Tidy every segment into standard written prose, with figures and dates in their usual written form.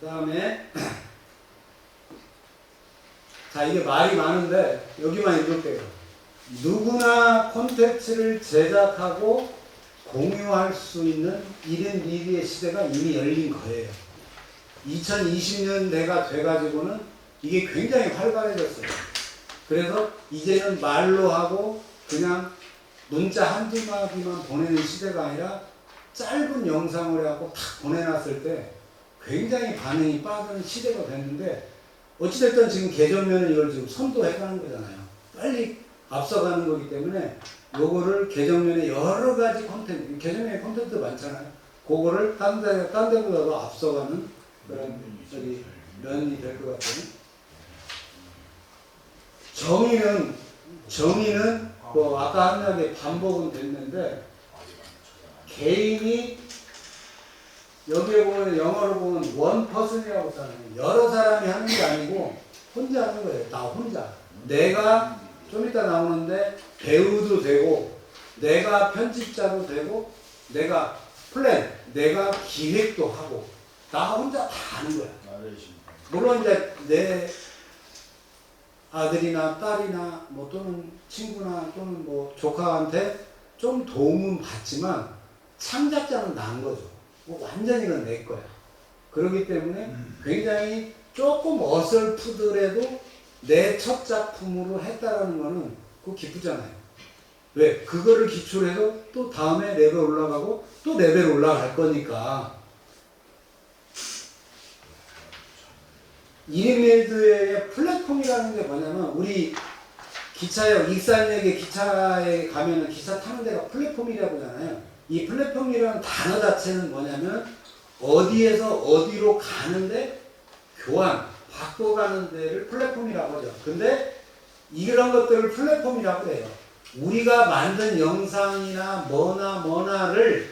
그 다음에 자, 이게 말이 많은데 여기만 읽을게요. 누구나 콘텐츠를 제작하고 공유할 수 있는 1인 미디어의 시대가 이미 열린 거예요. 2020년대가 돼가지고는 이게 굉장히 활발해졌어요. 그래서 이제는 말로 하고 그냥 문자 한두 마디만 보내는 시대가 아니라 짧은 영상을 하고 탁 보내놨을 때 굉장히 반응이 빠른 시대가 됐는데, 어찌됐든 지금 개정면은 이걸 지금 선도해가는 거잖아요. 빨리 앞서가는 거기 때문에 요거를 개정면에 여러 가지 콘텐츠, 개정면에 콘텐츠 많잖아요. 그거를 딴 데보다도 앞서가는 그런 면이 될 것 같아요. 정의는 뭐 아까 한마디 반복은 됐는데, 개인이 여기에 보면 영어로 보면 원 퍼슨이라고 하잖아요. 여러 사람이 하는 게 아니고 혼자 하는 거예요. 나 혼자. 내가 좀 이따 나오는데 배우도 되고, 내가 편집자도 되고, 내가 플랜, 내가 기획도 하고, 나 혼자 다 하는 거야. 물론 이제 내 아들이나 딸이나 뭐 또는 친구나 또는 뭐 조카한테 좀 도움은 받지만 창작자는 난 거죠. 뭐 완전히 이건 내 거야. 그렇기 때문에 굉장히 조금 어설프더라도 내 첫 작품으로 했다라는 거는 그거 기쁘잖아요. 왜? 그거를 기초로 해서 또 다음에 레벨 올라가고 또 레벨 올라갈 거니까. 이메일드의 플랫폼이라는 게 뭐냐면, 우리 기차역, 익산역에 기차에 가면은 기차 타는 데가 플랫폼이라고 하잖아요. 이 플랫폼이라는 단어 자체는 뭐냐면 어디에서 어디로 가는데 교환, 바꿔가는 데를 플랫폼이라고 하죠. 근데 이런 것들을 플랫폼이라고 해요. 우리가 만든 영상이나 뭐나를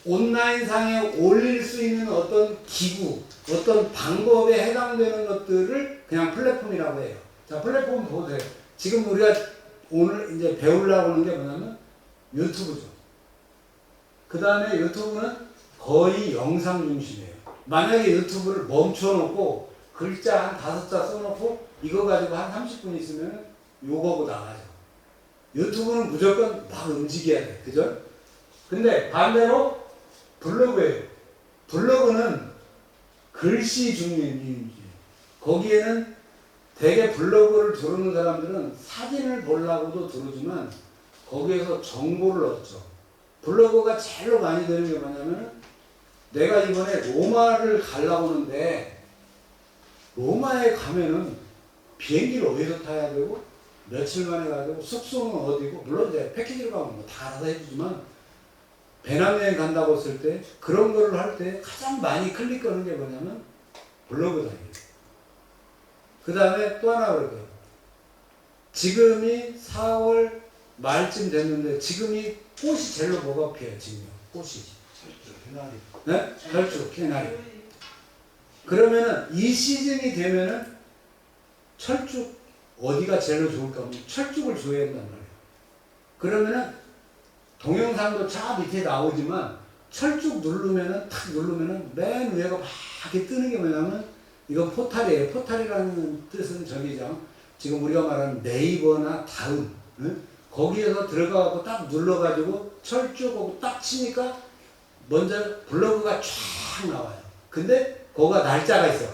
온라인상에 올릴 수 있는 어떤 기구, 어떤 방법에 해당되는 것들을 그냥 플랫폼이라고 해요. 자, 플랫폼 보세요. 지금 우리가 오늘 이제 배우려고 하는 게 뭐냐면 유튜브죠. 그 다음에 유튜브는 거의 영상 중심이에요. 만약에 유튜브를 멈춰놓고 글자 한 5자 써놓고 이거 가지고 한 30분 있으면 요거고 나가죠. 유튜브는 무조건 막 움직여야 돼. 그죠? 근데 반대로 블로그예요. 블로그는 글씨 중심이에요. 거기에는 대개 블로그를 들어오는 사람들은 사진을 보려고도 들어오지만 거기에서 정보를 얻죠. 블로그가 제일로 많이 되는 게 뭐냐면, 내가 이번에 로마를 가려고 하는데 로마에 가면은 비행기를 어디서 타야 되고 며칠 만에 가야 되고 숙소는 어디고, 물론 이제 패키지로 가면 뭐 다 알아서 해주지만 배낭여행 간다고 했을 때 그런 거를 할 때 가장 많이 클릭하는 게 뭐냐면 블로그다. 그 다음에 또 하나 그럴게요. 지금이 4월 말쯤 됐는데 지금이 꽃이 제일 뭐가 피어요? 지금요. 꽃이. 개나리. 네? 철쭉, 개나리. 그러면은 이 시즌이 되면은 철쭉 어디가 제일 좋을까 하면 철쭉을 줘야 된단 말이에요. 그러면은 동영상도 차 밑에 나오지만 철쭉 누르면은 탁 누르면은 맨 위에가 막 이렇게 뜨는 게 뭐냐면 이건 포탈이에요. 포탈이라는 뜻은 저기죠. 지금 우리가 말하는 네이버나 다음, 응? 거기에서 들어가고 딱 눌러가지고 철쭉하고 딱 치니까 먼저 블로그가 쫙 나와요. 근데 거기가 날짜가 있어.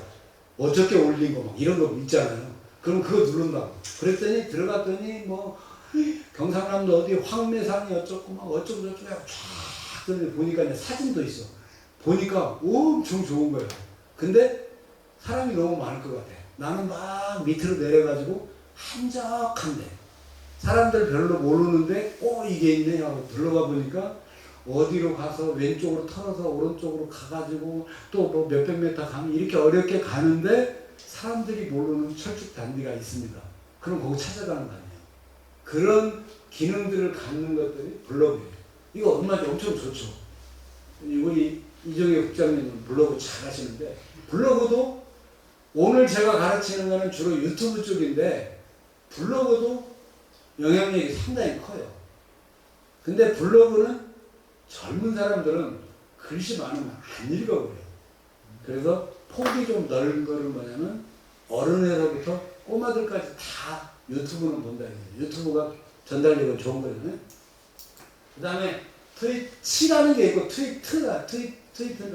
어저께 올린 거 막 이런 거 있잖아요. 그럼 그거 누른다고. 그랬더니 들어갔더니 뭐 경상남도 어디 황매산이 어쩌고 막 어쩌고 저쩌고 쫙 뜨는데 보니까 이제 사진도 있어. 보니까 엄청 좋은 거예요. 근데 사람이 너무 많을 것 같아. 나는 막 밑으로 내려가지고 한적한데 사람들 별로 모르는데 이게 있네 하고 들어가 보니까 어디로 가서 왼쪽으로 털어서 오른쪽으로 가가지고 또 뭐 몇백 메타 가면 이렇게 어렵게 가는데 사람들이 모르는 철쭉 단지가 있습니다. 그럼 거기 찾아가는 거 아니에요. 그런 기능들을 갖는 것들이 블로그예요. 이거 얼마나 엄청 좋죠. 우리 이정혜 국장님은 블로그 잘 하시는데, 블로그도 오늘 제가 가르치는 거는 주로 유튜브 쪽인데 블로그도 영향력이 상당히 커요. 근데 블로그는 젊은 사람들은 글씨 많으면 안 읽어버려요. 그래서 폭이 좀 넓은 거를 뭐냐면 어른에서부터 꼬마들까지 다 유튜브는 본다. 유튜브가 전달력은 좋은 거거든요. 그 다음에 트위치라는 게 있고 트위터가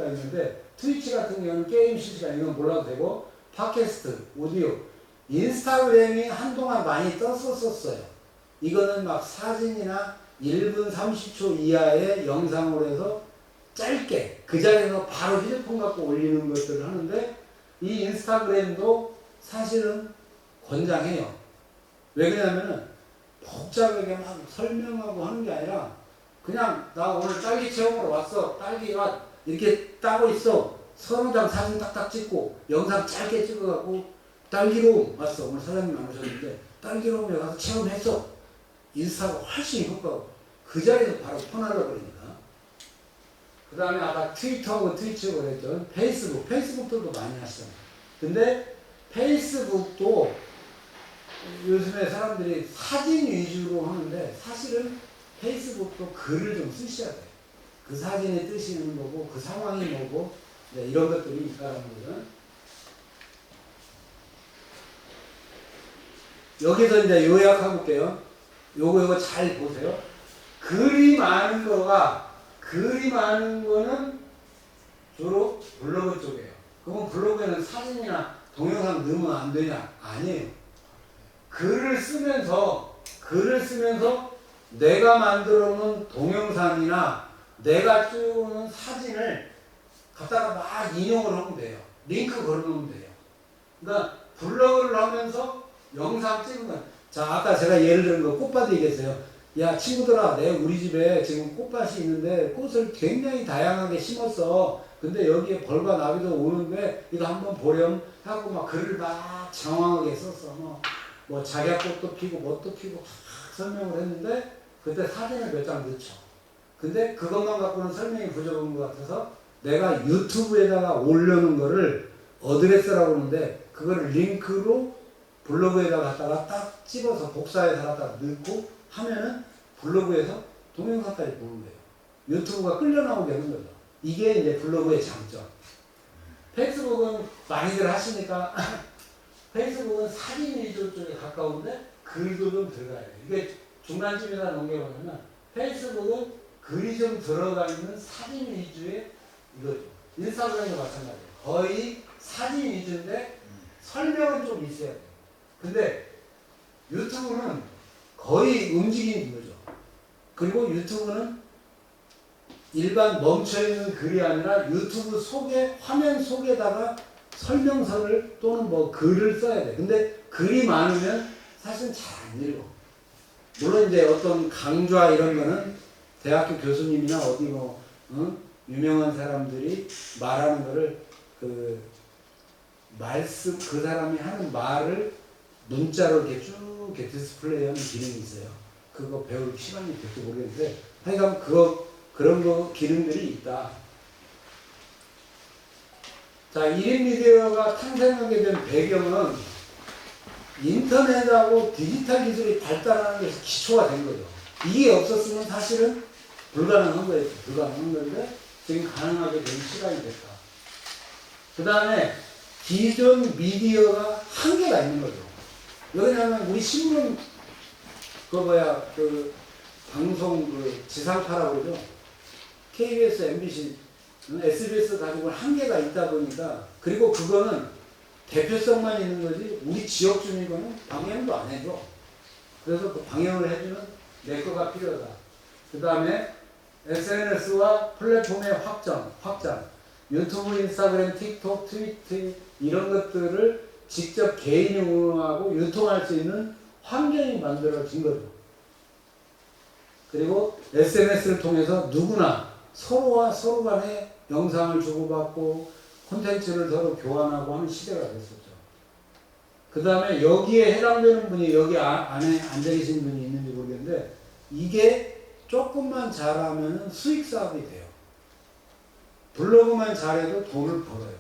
있는데 트위치 같은 경우는 게임 실시간 이건 몰라도 되고 팟캐스트, 오디오, 인스타그램이 한동안 많이 떴었어요. 이거는 막 사진이나 1분 30초 이하의 영상으로 해서 짧게 그 자리에서 바로 휴대폰 갖고 올리는 것들을 하는데 이 인스타그램도 사실은 권장해요. 왜 그러냐면은 복잡하게 막 설명하고 하는 게 아니라 그냥 나 오늘 딸기 체험으로 왔어. 딸기가 이렇게 따고 있어. 서너 장 사진 딱딱 찍고 영상 짧게 찍어갖고 딸기로 왔어. 오늘 사장님 안 오셨는데 딸기로 가서 체험했어. 인스타가 훨씬 효과고 그 자리에서 바로 퍼날려버리니까. 그 다음에 아까 트위터하고 트위치하고 그랬죠. 페이스북도 많이 하시잖아요. 근데 페이스북도 요즘에 사람들이 사진 위주로 하는데 사실은 페이스북도 글을 좀 쓰셔야 돼요. 그 사진의 뜻이 있는 거고 그 상황이 뭐고 네, 이런 것들이 있다는 거죠. 여기서 이제 요약해 볼게요. 요거 잘 보세요. 글이 많은 거는 주로 블로그 쪽이에요. 그럼 블로그에는 사진이나 동영상 넣으면 안 되냐? 아니에요. 글을 쓰면서 내가 만들어 놓은 동영상이나 내가 찍어놓은 사진을 갖다가 막 인용을 하면 돼요. 링크 걸어놓으면 돼요. 그러니까 블로그를 하면서 영상 찍으면 자 아까 제가 예를 들은 거 꽃밭 얘기했어요. 야 친구들아 우리 집에 지금 꽃밭이 있는데 꽃을 굉장히 다양하게 심었어. 근데 여기에 벌과 나비도 오는데 이거 한번 보렴 하고 막 글을 막 장황하게 썼어. 뭐 작약꽃도 피고 뭣도 피고 막 설명을 했는데 그때 사진을 몇 장 넣죠. 근데 그것만 갖고는 설명이 부족한 것 같아서 내가 유튜브에다가 올려놓은 거를 어드레스라고 하는데 그거를 링크로 블로그에다 갖다가 딱 집어서 복사해서 갖다가 넣고 하면은 블로그에서 동영상까지 보는 거예요. 유튜브가 끌려 나오게 하는 거죠. 이게 이제 블로그의 장점. 페이스북은 많이들 하시니까 페이스북은 사진 위주 쪽에 가까운데 글도 좀 들어가야 돼요. 이게 중간쯤에다 놓은 게 뭐냐면 페이스북은 글이 좀 들어가 있는 사진 위주의 이거죠. 인스타그램도 마찬가지예요. 거의 사진 위주인데 설명은 좀 있어야 돼요. 근데 유튜브는 거의 움직이는 거죠. 그리고 유튜브는 일반 멈춰있는 글이 아니라 유튜브 속에 화면 속에다가 설명서를 또는 뭐 글을 써야 돼. 근데 글이 많으면 사실 잘 안 읽어. 물론 이제 어떤 강좌 이런 거는 대학교 교수님이나 어디 뭐 유명한 사람들이 말하는 거를 그 말씀 그 사람이 하는 말을 문자로 이렇게 쭉 이렇게 디스플레이하는 기능이 있어요. 그거 배울 시간이 될지 모르겠는데 하여간 그런 거 기능들이 있다. 자, 1인 미디어가 탄생하게 된 배경은 인터넷하고 디지털 기술이 발달하는 것이 기초가 된 거죠. 이게 없었으면 사실은 불가능한 거예요. 불가능한 건데 지금 가능하게 된 시간이 됐다. 그 다음에 기존 미디어가 한계가 있는 거죠. 왜냐하면 우리 신문 그 방송 지상파라고 그러죠. KBS, MBC, SBS 가지고 한계가 있다 보니까 그리고 그거는 대표성만 있는 거지 우리 지역 주민과는 방영도 안 해줘. 그래서 그 방영을 해주는 내 거가 필요하다. 그 다음에 SNS와 플랫폼의 확장, 유튜브, 인스타그램, 틱톡, 트위터 이런 것들을 직접 개인이 운영하고 유통할 수 있는 환경이 만들어진 거죠. 그리고 SNS를 통해서 누구나 서로 간에 영상을 주고받고 콘텐츠를 서로 교환하고 하는 시대가 됐었죠. 그 다음에 여기에 해당되는 분이 여기 안에 앉아 계신 분이 있는지 모르겠는데 이게 조금만 잘하면 수익 사업이 돼요. 블로그만 잘해도 돈을 벌어요.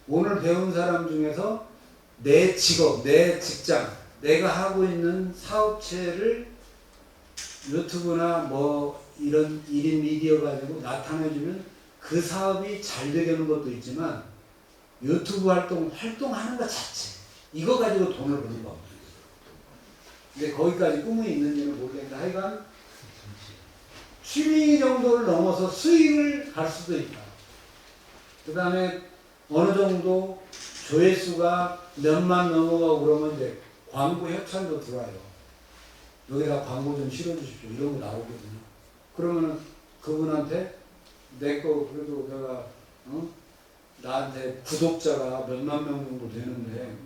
오늘 배운 사람 중에서 내 직업, 내 직장, 내가 하고 있는 사업체를 유튜브나 뭐 이런 1인 미디어 가지고 나타내주면 그 사업이 잘 되게 하는 것도 있지만 유튜브 활동하는 것 자체. 이거 가지고 돈을 버는 겁니다. 근데 거기까지 꿈이 있는지는 모르겠는데 하여간 취미 정도를 넘어서 수익을 갈 수도 있다. 그 다음에 어느 정도 조회수가 몇만 넘어가고 그러면 이제 광고 협찬도 들어와요. 여기다 광고 좀 실어주십시오. 이런 거 나오거든요. 그러면은 그분한테 내 거 그래도 내가 나한테 구독자가 몇만 명 정도 되는데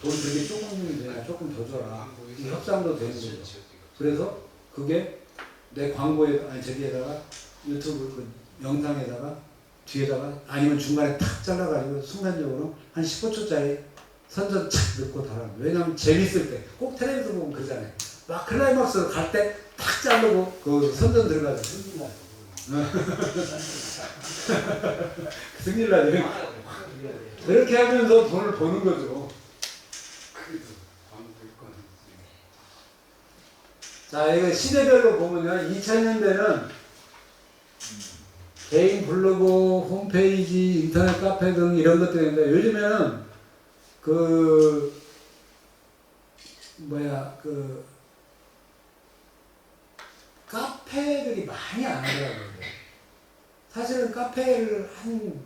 돈 되게 조금 되냐 조금 더 줘라. 이 협상도 되는 거죠. 그래서 그게 내 광고에 아니 저기에다가 유튜브 그 영상에다가 뒤에다가 아니면 중간에 탁 잘라가지고 순간적으로 한 15초짜리 선전 착 넣고 달아. 왜냐면 재밌을 때 꼭 텔레비전 보면 그러잖아요. 막 클라이막스로 갈 때 탁 자르고 그 선전 들어가죠. 승질 나죠. 그렇게 하면서 돈을 버는 거죠. 자, 이거 시대별로 보면요. 2000년대는 개인 블로그, 홈페이지, 인터넷 카페 등 이런 것들인데 요즘에는 카페들이 많이 안 하더라고요. 사실은 카페를 한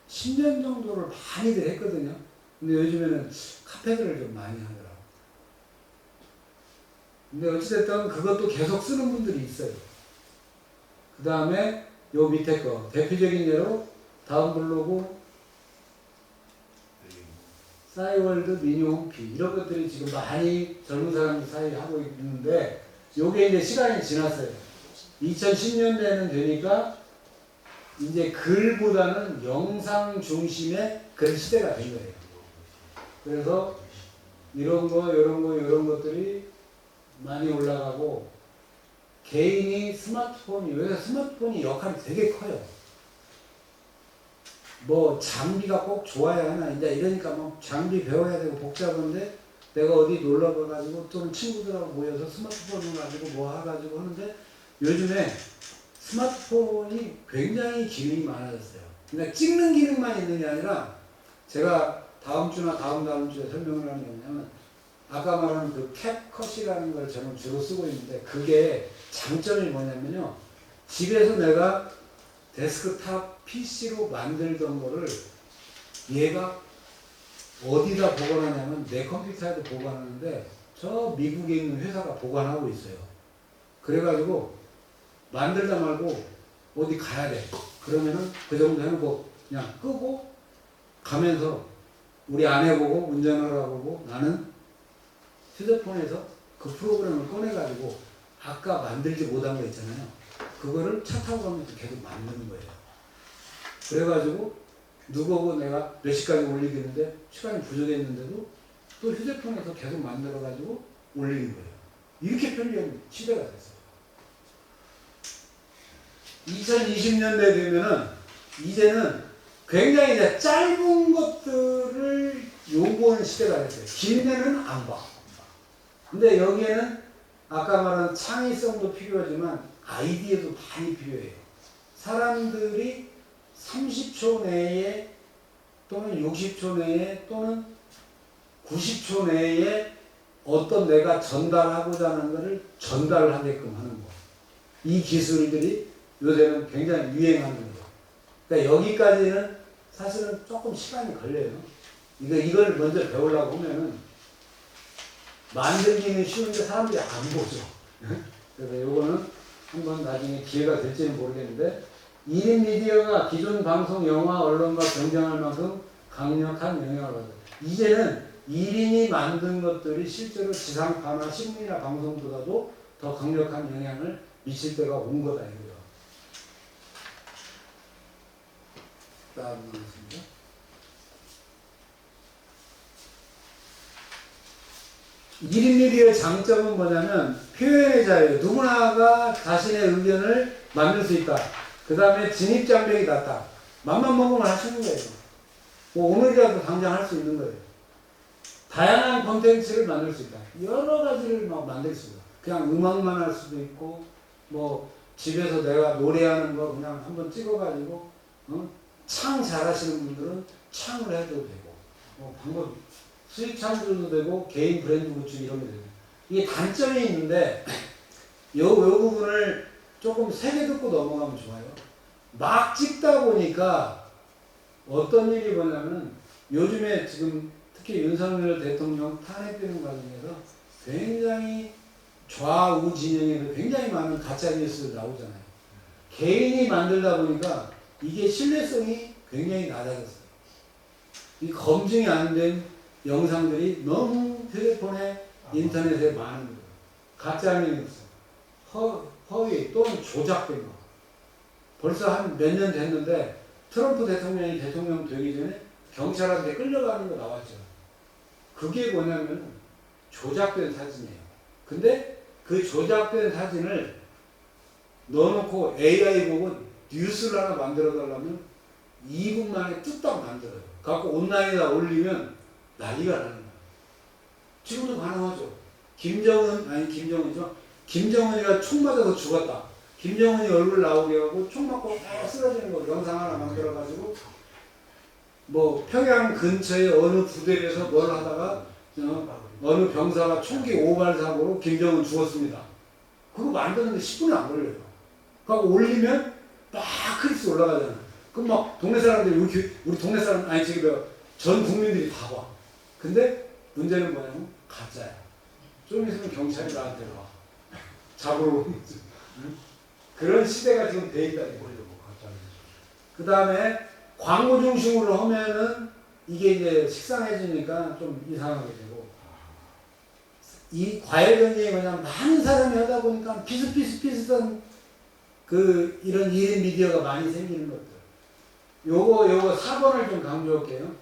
10년 정도를 많이들 했거든요. 근데 요즘에는 카페들을 좀 많이 하더라고요. 근데 어찌됐든 그것도 계속 쓰는 분들이 있어요. 그 다음에 요 밑에 거 대표적인 예로 다음 블로그 싸이월드 미니홈피 이런 것들이 지금 많이 젊은 사람들 사이에 하고 있는데 요게 이제 시간이 지났어요. 2010년대는 되니까 이제 글보다는 영상 중심의 글 시대가 된 거예요. 그래서 이런 것들이 많이 올라가고 개인이 요새 스마트폰이 역할이 되게 커요. 뭐 장비가 꼭 좋아야 하나 이제 이러니까 뭐 장비 배워야 되고 복잡한데 내가 어디 놀러 가가지고 또는 친구들하고 모여서 스마트폰을 가지고 뭐 해가지고 하는데 요즘에 스마트폰이 굉장히 기능이 많아졌어요. 그러니까 찍는 기능만 있는 게 아니라 제가 다음 주나 다음 주에 설명을 하는 게 뭐냐면 아까 말한 그 캡컷이라는 걸 저는 주로 쓰고 있는데 그게 장점이 뭐냐면요. 집에서 내가 데스크탑 PC로 만들던 거를 얘가 어디다 보관하냐면 내 컴퓨터에도 보관하는데 저 미국에 있는 회사가 보관하고 있어요. 그래가지고 만들다 말고 어디 가야 돼. 그러면은 그 정도 해놓고 그냥 끄고 가면서 우리 아내 보고 운전하라고 보고 나는 휴대폰에서 그 프로그램을 꺼내가지고 아까 만들지 못한 거 있잖아요. 그거를 차 타고 가면서 계속 만드는 거예요. 그래가지고 누구고 내가 몇 시까지 올리겠는데 시간이 부족했는데도 또 휴대폰에서 계속 만들어가지고 올리는 거예요. 이렇게 편리한 시대가 됐어요. 2020년대 되면은 이제는 굉장히 이제 짧은 것들을 요구하는 시대가 됐어요. 긴 데는 안 봐. 근데 여기에는 아까 말한 창의성도 필요하지만 아이디어도 많이 필요해요. 사람들이 30초 내에 또는 60초 내에 또는 90초 내에 어떤 내가 전달하고자 하는 것을 전달하게끔 하는 거. 이 기술들이 요새는 굉장히 유행하는 거죠. 그러니까 여기까지는 사실은 조금 시간이 걸려요. 이걸 먼저 배우려고 하면은 만들기는 쉬운데 사람들이 안 보죠. 그래서 요거는 한번 나중에 기회가 될지는 모르겠는데 1인 미디어가 기존 방송, 영화, 언론과 경쟁할 만큼 강력한 영향을 받아요. 이제는 1인이 만든 것들이 실제로 지상파나 신문이나 방송보다도 더 강력한 영향을 미칠 때가 온 거다 이거죠. 다음 보겠습니다. 일인 미디어의 장점은 뭐냐면 표현의 자유, 누구나가 자신의 의견을 만들 수 있다. 그 다음에 진입장벽이 낮다. 맘만 먹으면 할 수 있는 거예요. 뭐 오늘이라도 당장 할 수 있는 거예요. 다양한 콘텐츠를 만들 수 있다. 여러 가지를 막 만들 수 있다. 그냥 음악만 할 수도 있고 뭐 집에서 내가 노래하는 거 그냥 한번 찍어가지고 창 잘하시는 분들은 창을 해도 되고, 방법, 수익 창조도 되고, 개인 브랜드 구축 이런 게 되고. 이게 단점이 있는데, 요 부분을 조금 세게 듣고 넘어가면 좋아요. 막 찍다 보니까 어떤 일이 뭐냐면, 요즘에 지금 특히 윤석열 대통령 탄핵되는 과정에서 굉장히 좌우 진영에서 굉장히 많은 가짜 뉴스 나오잖아요. 개인이 만들다 보니까 이게 신뢰성이 굉장히 낮아졌어요. 이 검증이 안 된 영상들이 너무 휴대폰에 인터넷에 많은 거예요. 가짜 뉴스, 허위 또는 조작된 거. 벌써 한 몇 년 됐는데 트럼프 대통령이 대통령 되기 전에 경찰한테 끌려가는 거 나왔죠. 그게 뭐냐면 조작된 사진이에요. 근데 그 조작된 사진을 넣어놓고 AI 보고 뉴스를 하나 만들어달라면 2분 만에 뚝딱 만들어요. 갖고 온라인에다 올리면 난리가 나는 거예요. 지금도 가능하죠. 김정은이죠. 김정은이가 총 맞아서 죽었다. 김정은이 얼굴 나오게 하고 총 맞고 쓰러지는 거 영상 하나 만들어가지고 뭐 평양 근처에 어느 부대에서 뭘 하다가 어느 병사가 총기 오발 사고로 김정은 죽었습니다. 그거 만드는데 10분이 안 걸려요. 그거 올리면 막 크리스 올라가잖아. 그럼 막 동네 사람들이 우리 동네 사람 아니 지금 전 국민들이 다 봐. 근데 문제는 뭐냐면 가짜야. 좀 있으면 경찰이 나한테 와. 잡으러 오는 거지. 그런 시대가 지금 돼 있다. 그 다음에 광고 중심으로 하면은 이게 이제 식상해지니까 좀 이상하게 되고, 이 과외 경쟁이 뭐냐면 많은 사람이 하다 보니까 비슷한 이런 1인 미디어가 많이 생기는 것들. 요거 4번을 좀 강조할게요.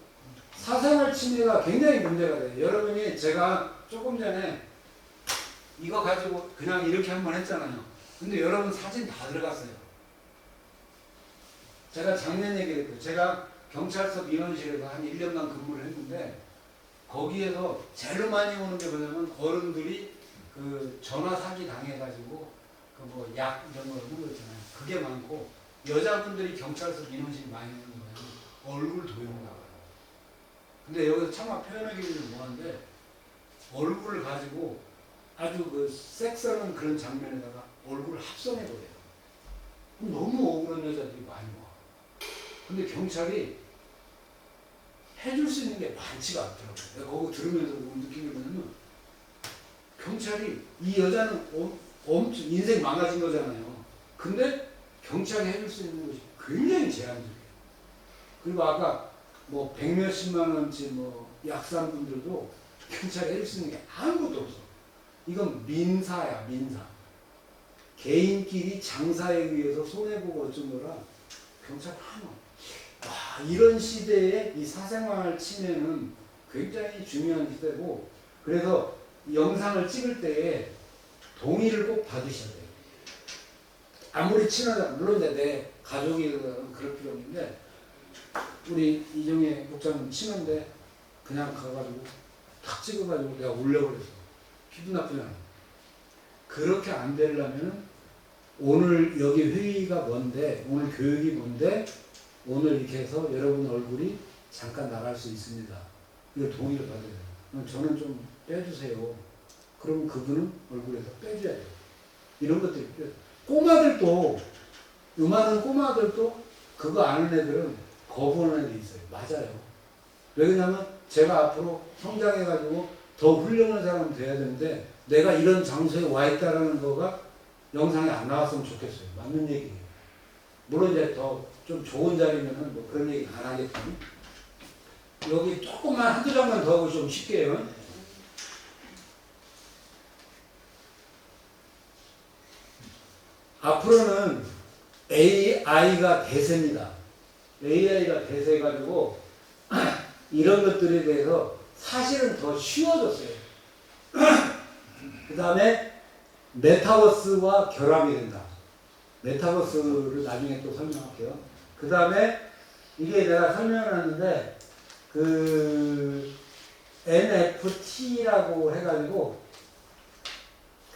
사생활 침해가 굉장히 문제가 돼요. 여러분이 제가 조금 전에 이거 가지고 그냥 이렇게 한번 했잖아요. 근데 여러분 사진 다 들어갔어요. 제가 작년 얘기를 했고, 제가 경찰서 민원실에서 한 1년간 근무를 했는데, 거기에서 제일 많이 오는 게 뭐냐면 어른들이 그 전화 사기 당해가지고 그 뭐 약 이런 거 하는 거 있잖아요. 그게 많고, 여자분들이 경찰서 민원실 많이 오는 거예요. 얼굴 도용 나와요. 근데 여기서 차마 표현하기는 뭐한데, 얼굴을 가지고 아주 그 섹스하는 그런 장면에다가 얼굴을 합성해버려요. 너무 억울한 여자들이 많이 와. 근데 경찰이 해줄 수 있는 게 많지가 않더라고요. 내가 그거 들으면서 느낀 게 뭐냐면, 경찰이 이 여자는 엄청 인생 망가진 거잖아요. 근데 경찰이 해줄 수 있는 것이 굉장히 제한적이에요. 그리고 아까 뭐 100몇십만 원치 뭐 약산분들도 경찰이 해줄 수 있는 게 아무것도 없어. 이건 민사야, 민사. 개인끼리 장사에 의해서 손해보고 어쩐 거라 경찰 하나. 와, 이런 시대에 이 사생활 침해는 굉장히 중요한 시대고, 그래서 영상을 찍을 때에 동의를 꼭 받으셔야 돼요. 아무리 친하다, 물론 내 가족이 그럴 필요 없는데, 우리 이정혜 국장님 친한데 그냥 가가지고 탁 찍어가지고 내가 올려버렸어. 기분 나쁘잖아. 그렇게 안 되려면 오늘 여기 회의가 뭔데, 오늘 교육이 뭔데, 오늘 이렇게 해서 여러분 얼굴이 잠깐 나갈 수 있습니다. 이걸 동의를 받아야 돼요. 그럼 저는 좀 빼주세요. 그럼 그분은 얼굴에서 빼줘야 돼요. 이런 것들이 필요해요. 꼬마들도, 요만한 꼬마들도 그거 아는 애들은 거부하는 애들이 있어요. 맞아요. 왜 그러냐면 제가 앞으로 성장해가지고 더 훌륭한 사람이 돼야 되는데, 내가 이런 장소에 와 있다라는 거가 영상에 안 나왔으면 좋겠어요. 맞는 얘기예요. 물론 이제 더 좀 좋은 자리면은 뭐 그런 얘기 안 하겠지만, 여기 조금만 한두 장만 더 하고 좀 쉽게 해요. 앞으로는 AI가 대세입니다. AI가 대세해가지고 이런 것들에 대해서 사실은 더 쉬워졌어요. 그 다음에 메타버스와 결합이 된다. 메타버스를 나중에 또 설명할게요. 그 다음에 이게 내가 설명을 했는데, NFT라고 해가지고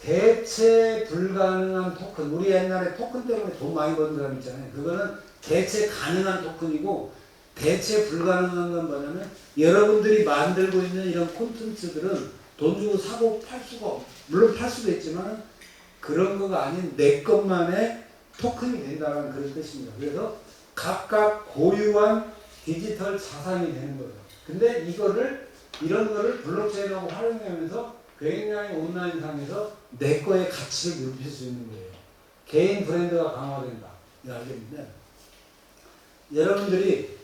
대체 불가능한 토큰. 우리 옛날에 토큰 때문에 돈 많이 버는 사람 있잖아요. 그거는 대체 가능한 토큰이고, 대체 불가능한 건 뭐냐면 여러분들이 만들고 있는 이런 콘텐츠들은 돈 주고 사고 팔 수가 물론 팔 수도 있지만 그런 거가 아닌 내 것만의 토큰이 된다는 그런 뜻입니다. 그래서 각각 고유한 디지털 자산이 되는 거죠. 근데 이런 거를 블록체인하고 활용하면서 굉장히 온라인상에서 내 거의 가치를 높일 수 있는 거예요. 개인 브랜드가 강화된다. 이 알겠는데 여러분들이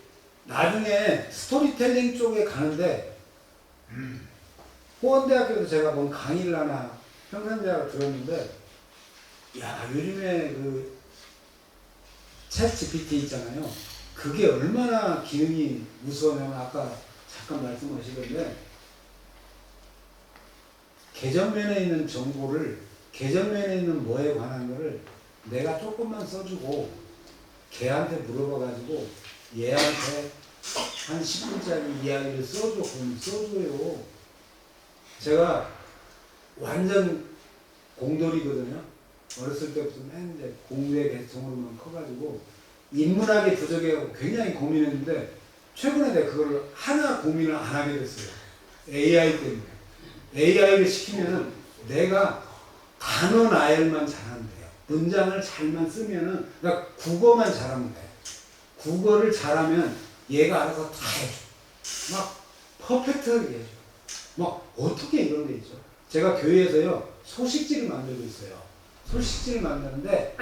나중에 스토리텔링 쪽에 가는데 호원대학교도 제가 뭔 강의를 하나 평산대학을 들었는데 야 요즘에 그 챗 GPT 있잖아요. 그게 얼마나 기능이 무서우냐면 아까 잠깐 말씀하시던데 계정면에 있는 정보를 계정면에 있는 뭐에 관한 거를 내가 조금만 써주고 걔한테 물어봐가지고 얘한테 한 10분짜리 이야기를 써줘. 그럼 써줘요. 제가 완전 공돌이거든요. 어렸을 때부터 맨 이제 공부의 개성으로만 커가지고 인문학이 부족해가지고 굉장히 고민했는데 최근에 내가 그걸 하나 고민을 안 하게 됐어요. AI 때문에. AI를 시키면은 내가 단어 나열만 잘하면 돼요. 문장을 잘만 쓰면은, 그러니까 국어만 잘하면 돼요. 국어를 잘하면 얘가 알아서 다 해줘. 막 퍼펙트하게 해줘. 막 어떻게 이런 게 있죠? 제가 교회에서요 소식지를 만들고 있어요. 소식지를 만드는데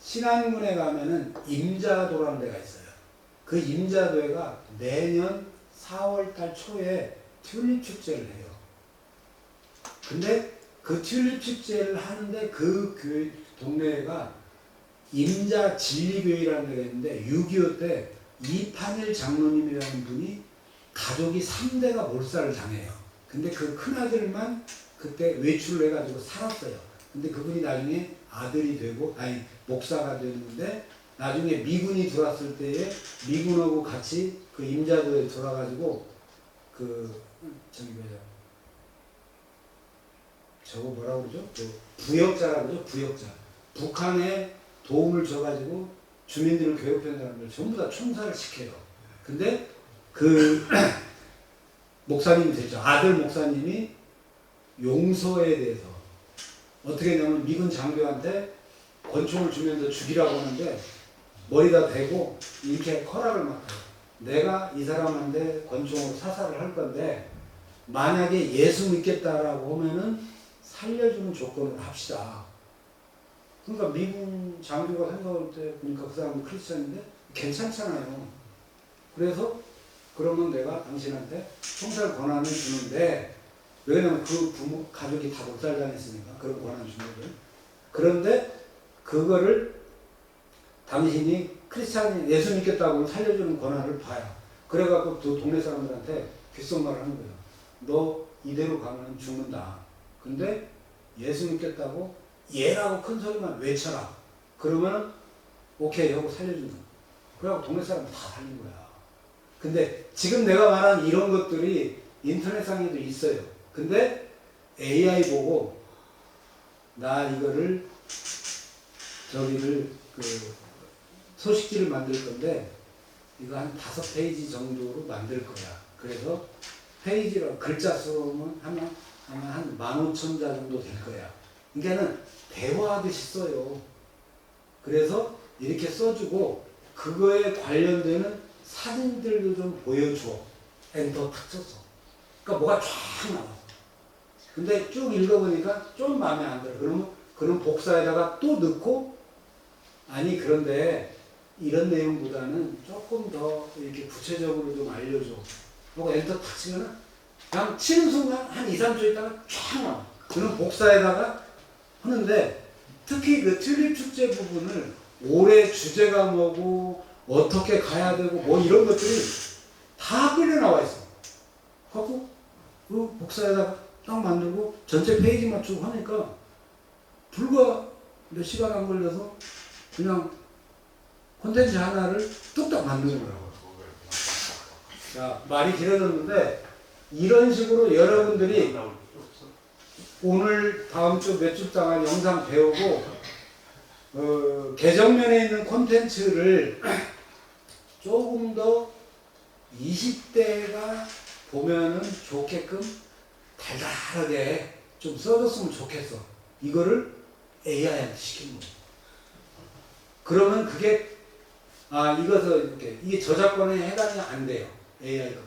신안군에 가면은 임자도라는 데가 있어요. 그 임자도가 내년 4월달 초에 튤립 축제를 해요. 근데 그 튤립 축제를 하는데 그 교회 동네가 임자 진리교회라는 데가 있는데 6.25 때 이판일 장로님이라는 분이 가족이 3대가 몰살을 당해요. 근데 그 큰아들만 그때 외출을 해가지고 살았어요. 근데 그분이 나중에 아들이 되고 목사가 됐는데 나중에 미군이 들어왔을 때에 미군하고 같이 그 임자도에 들어와가지고 저거 뭐라고 그러죠? 부역자라고 그러죠? 부역자. 북한에 도움을 줘가지고 주민들을 괴롭히는 사람들 전부 다 총살을 시켜요. 근데 그 목사님이 됐죠. 아들 목사님이 용서에 대해서 어떻게 했냐면 미군 장교한테 권총을 주면서 죽이라고 하는데 머리다 대고 이렇게 허락을 맡아요. 내가 이 사람한테 권총으로 사살을 할 건데 만약에 예수 믿겠다라고 하면은 살려주는 조건을 합시다. 그러니까 미군 장교가 생각할 때 보니까 그 사람은 크리스천인데 괜찮잖아요. 그래서 그러면 내가 당신한테 총살 권한을 주는데 왜냐면 그 부모 가족이 다 독살당했으니까 그런 권한 주는 거예요. 그런데 그거를 당신이 크리스찬이 예수 믿겠다고 살려주는 권한을 봐요. 그래갖고 그 동네 사람들한테 귓속말을 하는 거예요. 너 이대로 가면 죽는다. 근데 예수 믿겠다고 얘라고 큰 소리만 외쳐라. 그러면 오케이 하고 살려준다. 그래갖고 동네 사람 다 살린 거야. 근데 지금 내가 말한 이런 것들이 인터넷상에도 있어요. 근데 AI 보고 나 이거를 소식지를 만들 건데 이거 한 5페이지 정도로 만들 거야. 그래서 페이지로 글자 수는 아마 한 15,000자 정도 될 거야. 그러니까는 대화하듯이 써요. 그래서 이렇게 써주고 그거에 관련되는 사진들도 좀 보여줘. 엔터 탁 쳤어. 그러니까 뭐가 쫙 나와. 근데 쭉 읽어보니까 좀 마음에 안 들어. 그럼 복사에다가 또 넣고 아니 그런데 이런 내용보다는 조금 더 이렇게 구체적으로 좀 알려줘. 그리고 엔터 탁 치면은 그냥 치는 순간 한 2, 3초 있다가 쫙 나와. 그럼 복사에다가 하는데 특히 그 튤립 축제 부분을 올해 주제가 뭐고 어떻게 가야 되고 뭐 이런 것들이 다 끌려 나와 있어. 하고 그 복사에다가 딱 만들고 전체 페이지 맞추고 하니까 불과 몇 시간 안 걸려서 그냥 콘텐츠 하나를 뚝딱 만드는 거라고. 자, 말이 길어졌는데 이런 식으로 여러분들이 오늘 다음 주 몇 주 동안 영상 배우고 개정면에 있는 콘텐츠를 조금 더 20대가 보면은 좋게끔 달달하게 좀 써줬으면 좋겠어. 이거를 AI한테 시키는 거야. 그러면 그게 이게 저작권에 해당이 안 돼요. AI가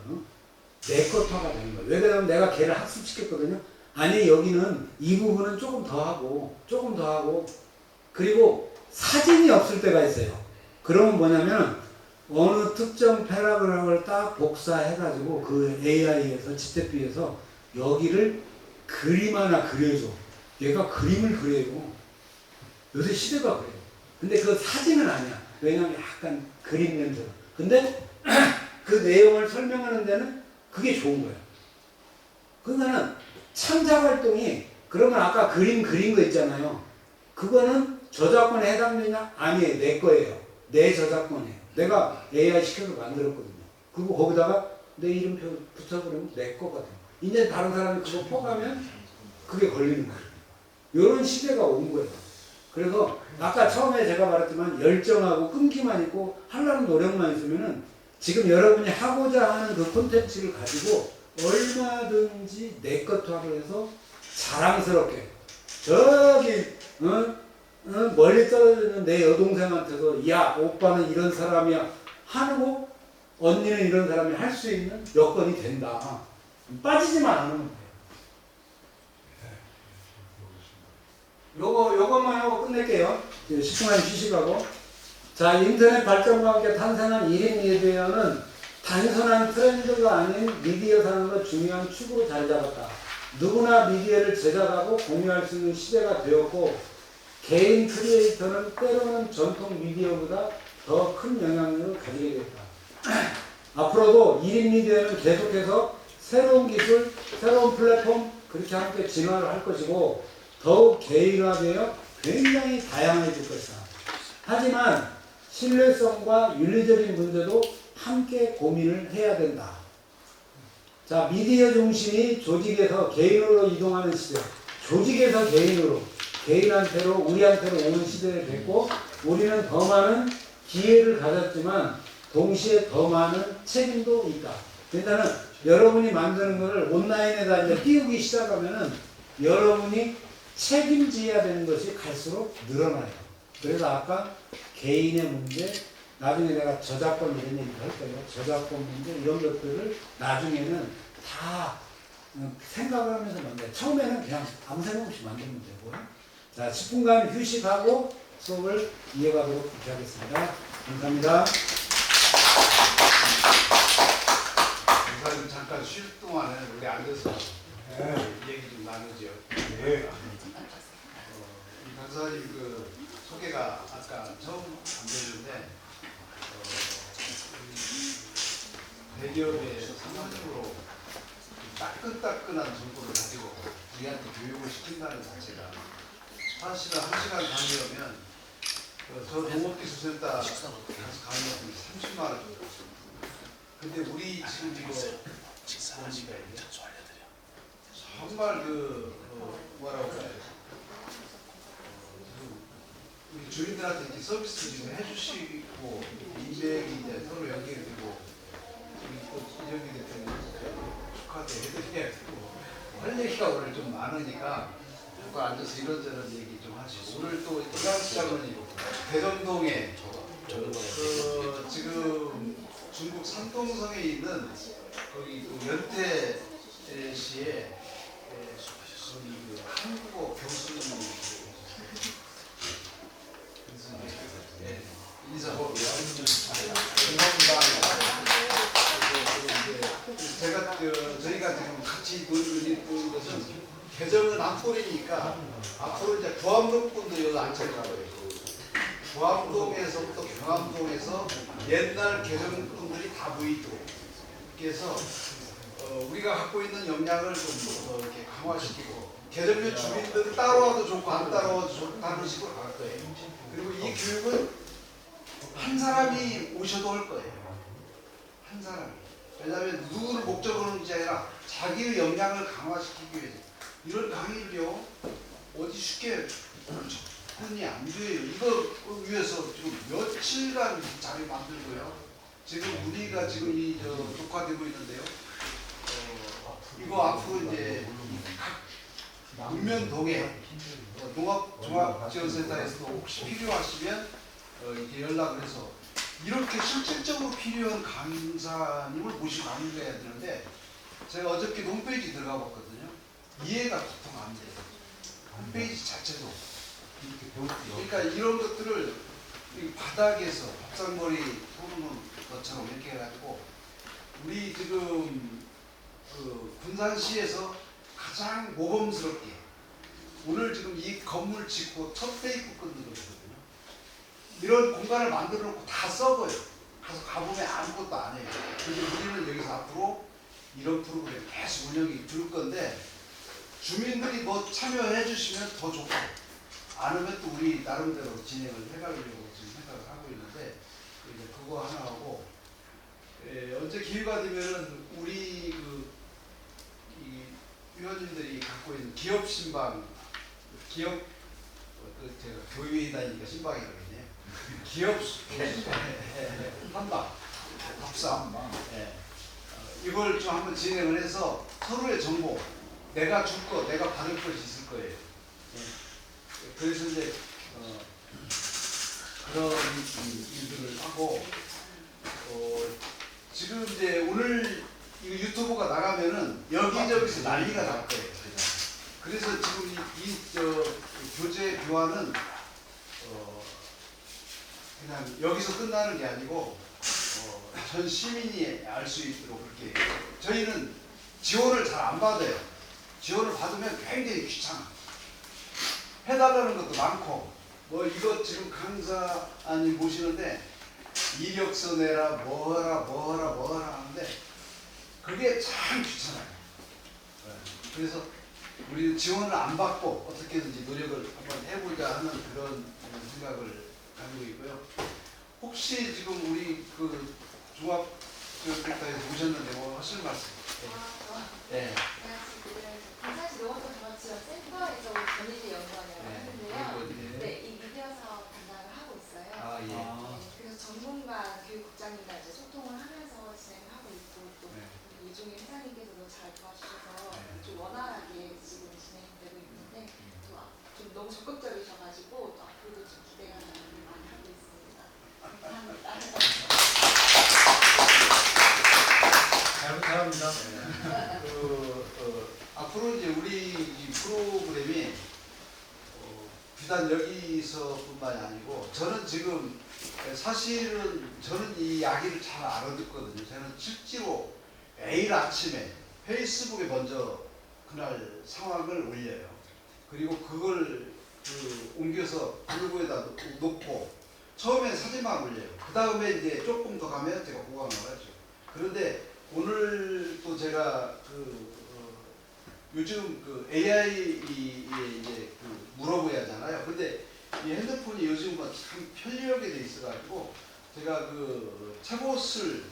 내 것화가 되는 거예요. 왜 그러냐면 내가 걔를 학습시켰거든요. 아니 여기는 이 부분은 조금 더 하고 그리고 사진이 없을 때가 있어요. 그러면 뭐냐면 어느 특정 패러그램을 딱 복사해가지고 그 AI에서 집대비에서 여기를 그림 하나 그려줘. 얘가 그림을 그려요. 요새 시대가 그래요. 근데 그 사진은 아니야. 왜냐면 약간 그림 냄새가. 근데 그 내용을 설명하는 데는 그게 좋은 거예요. 그러니까는 창작 활동이 그러면 아까 그림 그린 거 있잖아요. 그거는 저작권에 해당되냐? 아니에요. 내 거예요. 내 저작권이에요. 내가 AI 시켜서 만들었거든요. 그리고 거기다가 내 이름표 붙여버리면 내 거거든요. 이제 다른 사람이 그거 퍼가면 그게 걸리는 거예요. 이런 시대가 온 거예요. 그래서 아까 처음에 제가 말했지만 열정하고 끈기만 있고 하려는 노력만 있으면은 지금 여러분이 하고자 하는 그 콘텐츠를 가지고 얼마든지 내 것화를 해서 자랑스럽게 저기 멀리 떨어져 있는 내 여동생한테도 야 오빠는 이런 사람이야 하고 언니는 이런 사람이 할 수 있는 여건이 된다. 빠지지만 않으면 돼요. 요것만 하고 끝낼게요. 10분간 휴식하고. 자, 인터넷 발전과 함께 탄생한 1인 미디어는 단순한 트렌드가 아닌 미디어 산업의 중요한 축으로 자리 잡았다. 누구나 미디어를 제작하고 공유할 수 있는 시대가 되었고 개인 크리에이터는 때로는 전통 미디어보다 더 큰 영향력을 가지게 됐다. 앞으로도 1인 미디어는 계속해서 새로운 기술, 새로운 플랫폼 그렇게 함께 진화를 할 것이고 더욱 개인화되어 굉장히 다양해질 것이다. 하지만 신뢰성과 윤리적인 문제도 함께 고민을 해야 된다. 자, 미디어 중심이 조직에서 개인으로 이동하는 시대, 조직에서 개인으로, 개인한테로, 우리한테로 오는 시대에 됐고, 우리는 더 많은 기회를 가졌지만, 동시에 더 많은 책임도 있다. 일단은 여러분이 만드는 것을 온라인에다 이제 띄우기 시작하면은 여러분이 책임져야 되는 것이 갈수록 늘어나요. 그래서 아까 개인의 문제, 나중에 내가 저작권 이런 얘기를 할 거예요. 저작권 문제 이런 것들을 나중에는 다 생각을 하면서 만들어요. 처음에는 그냥 아무 생각 없이 만들면 되고요. 자, 10분간 휴식하고 수업을 이어가도록 그렇게 하겠습니다. 감사합니다. 강사님 잠깐 쉴 동안에 우리 앉아서 얘기 좀 나누죠. 네. 이 강사님 그 소개가 아까 처음 안 됐는데 대기업에 상업적으로 따끈따끈한 정보를 가지고 우리한테 교육을 시킨다는 자체가 사실은 1시간 강의하면 저 농업기술센터 가서 강의하면 30만 원 정도. 근데 우리 지금 이거 보니까 이게 정말 뭐라고 해야 돼? 우리 주인들한테 이렇게 서비스 지금 해주시고 인맥이 이제 서로 연결되고 우리 또 이정기 대표님 축하도 해드려야 되고 할 얘기가 오늘 좀 많으니까 잠깐 앉아서 이런저런 얘기 좀 하시고 오늘 또 이강시장은 대전동에 지금 중국 산동성에 있는 거기 그 연태시에 거기 그 한국어 교수님 인사하고 제가 저희가 지금 같이 논의하는 것은 개정은 앞으로니까 앞으로 이제 구암동분도 여기 앉혀가고요. 구암동에서부터 경암동에서 옛날 개정분들이 다 모이도록 그래서 우리가 갖고 있는 역량을 좀 이렇게 강화시키고 개정면 주민들은 따라와도 좋고 안 따라와도 좋다는 식으로 갈 거예요. 그리고 이 교육은 한 사람이 오셔도 할 거예요. 한 사람이. 왜냐하면 누구를 목적으로 하는 게 아니라 자기의 역량을 강화시키기 위해서. 이런 강의를요 어디 쉽게 접근이 안 돼요. 이거 위해서 지금 며칠간 자료 만들고요. 지금 우리가 지금 이 녹화되고 있는데요. 이거 앞으로 이제 각 읍면동에 농업종합지원센터에서도 혹시 필요하시면 이렇게 연락을 해서 이렇게 실질적으로 필요한 강사님을 모시고 강의해야 되는데 제가 어저께 홈페이지 들어가 봤거든요. 이해가 보통 안 돼요. 홈페이지 자체도. 그러니까 이런 것들을 이 바닥에서 밥상머리 토르는 것처럼 이렇게 해가지고 우리 지금 그 군산시에서 가장 모범스럽게 오늘 지금 이 건물 짓고 첫 페이크 건드렸거든요. 이런 공간을 만들어 놓고 다 썩어요. 가서 가보면 아무것도 안 해요. 그래서 우리는 여기서 앞으로 이런 프로그램 계속 운영이 될 건데 주민들이 뭐 참여해 주시면 더 좋고 안 하면 또 우리 나름대로 진행을 해가려고 지금 생각을 하고 있는데 이제 그거 하나 하고 언제 기회가 되면은 우리 이 위원님들이 갖고 있는 기업 신방 기업 제가 교육에 다니니까 신방이라고 했네요. 기업 한방 밥상 이걸 좀 한번 진행을 해서 서로의 정보 내가 줄 거 내가 받을 것이 있을 거예요. 그래서 이제 그런 일들을 하고 지금 이제 오늘 이 유튜브가 나가면은 여기저기서 난리가 날 거예요. 그래서 지금 이 교재 교환은 그냥 여기서 끝나는 게 아니고 전 시민이 알 수 있도록 그렇게 저희는 지원을 잘 안 받아요. 지원을 받으면 굉장히 귀찮아. 해달라는 것도 많고 뭐 이거 지금 강사님 모시는데 이력서 내라 뭐하라 하는데 그게 참 귀찮아요. 그래서 우리 지원을 안 받고 어떻게든지 노력을 한번 해보자 하는 그런 생각을 가지고 있고요. 혹시 지금 우리 그 종합교육센터에서 오셨는데 뭐 하실 말씀? 네. 군산시 농업종합지원센터에서 전일이 연구원이라고 하는데요. 네, 이 미디어 사업 담당을 하고 있어요. 아 예. 네, 그래서 전문가 교육국장님과 이제 소통을 하면서 진행을 하고 있고 또 이중희 회장님께서도 잘 도와주셔서 좀 원활하게 지금 진행되고 있는데 또 좀 너무 적극적이셔가지고 또 앞으로도 좀 기대가 많이 하고 있습니다. 감사합니다. 잘합니다. 앞으로 이제 우리 이 프로그램이 비단 여기서뿐만이 아니고 저는 지금 사실은 저는 이 이야기를 잘 알아듣거든요. 저는 실제로 매일 아침에 페이스북에 먼저 그날 상황을 올려요. 그리고 그걸 옮겨서 블로그에다 놓고 처음에 사진만 올려요. 그 다음에 이제 조금 더 가면 제가 보강을 하죠. 그런데 오늘 또 제가 요즘 AI에 이제 물어보야 하잖아요. 근데 이 핸드폰이 요즘 참 편리하게 돼 있어가지고 제가 채봇을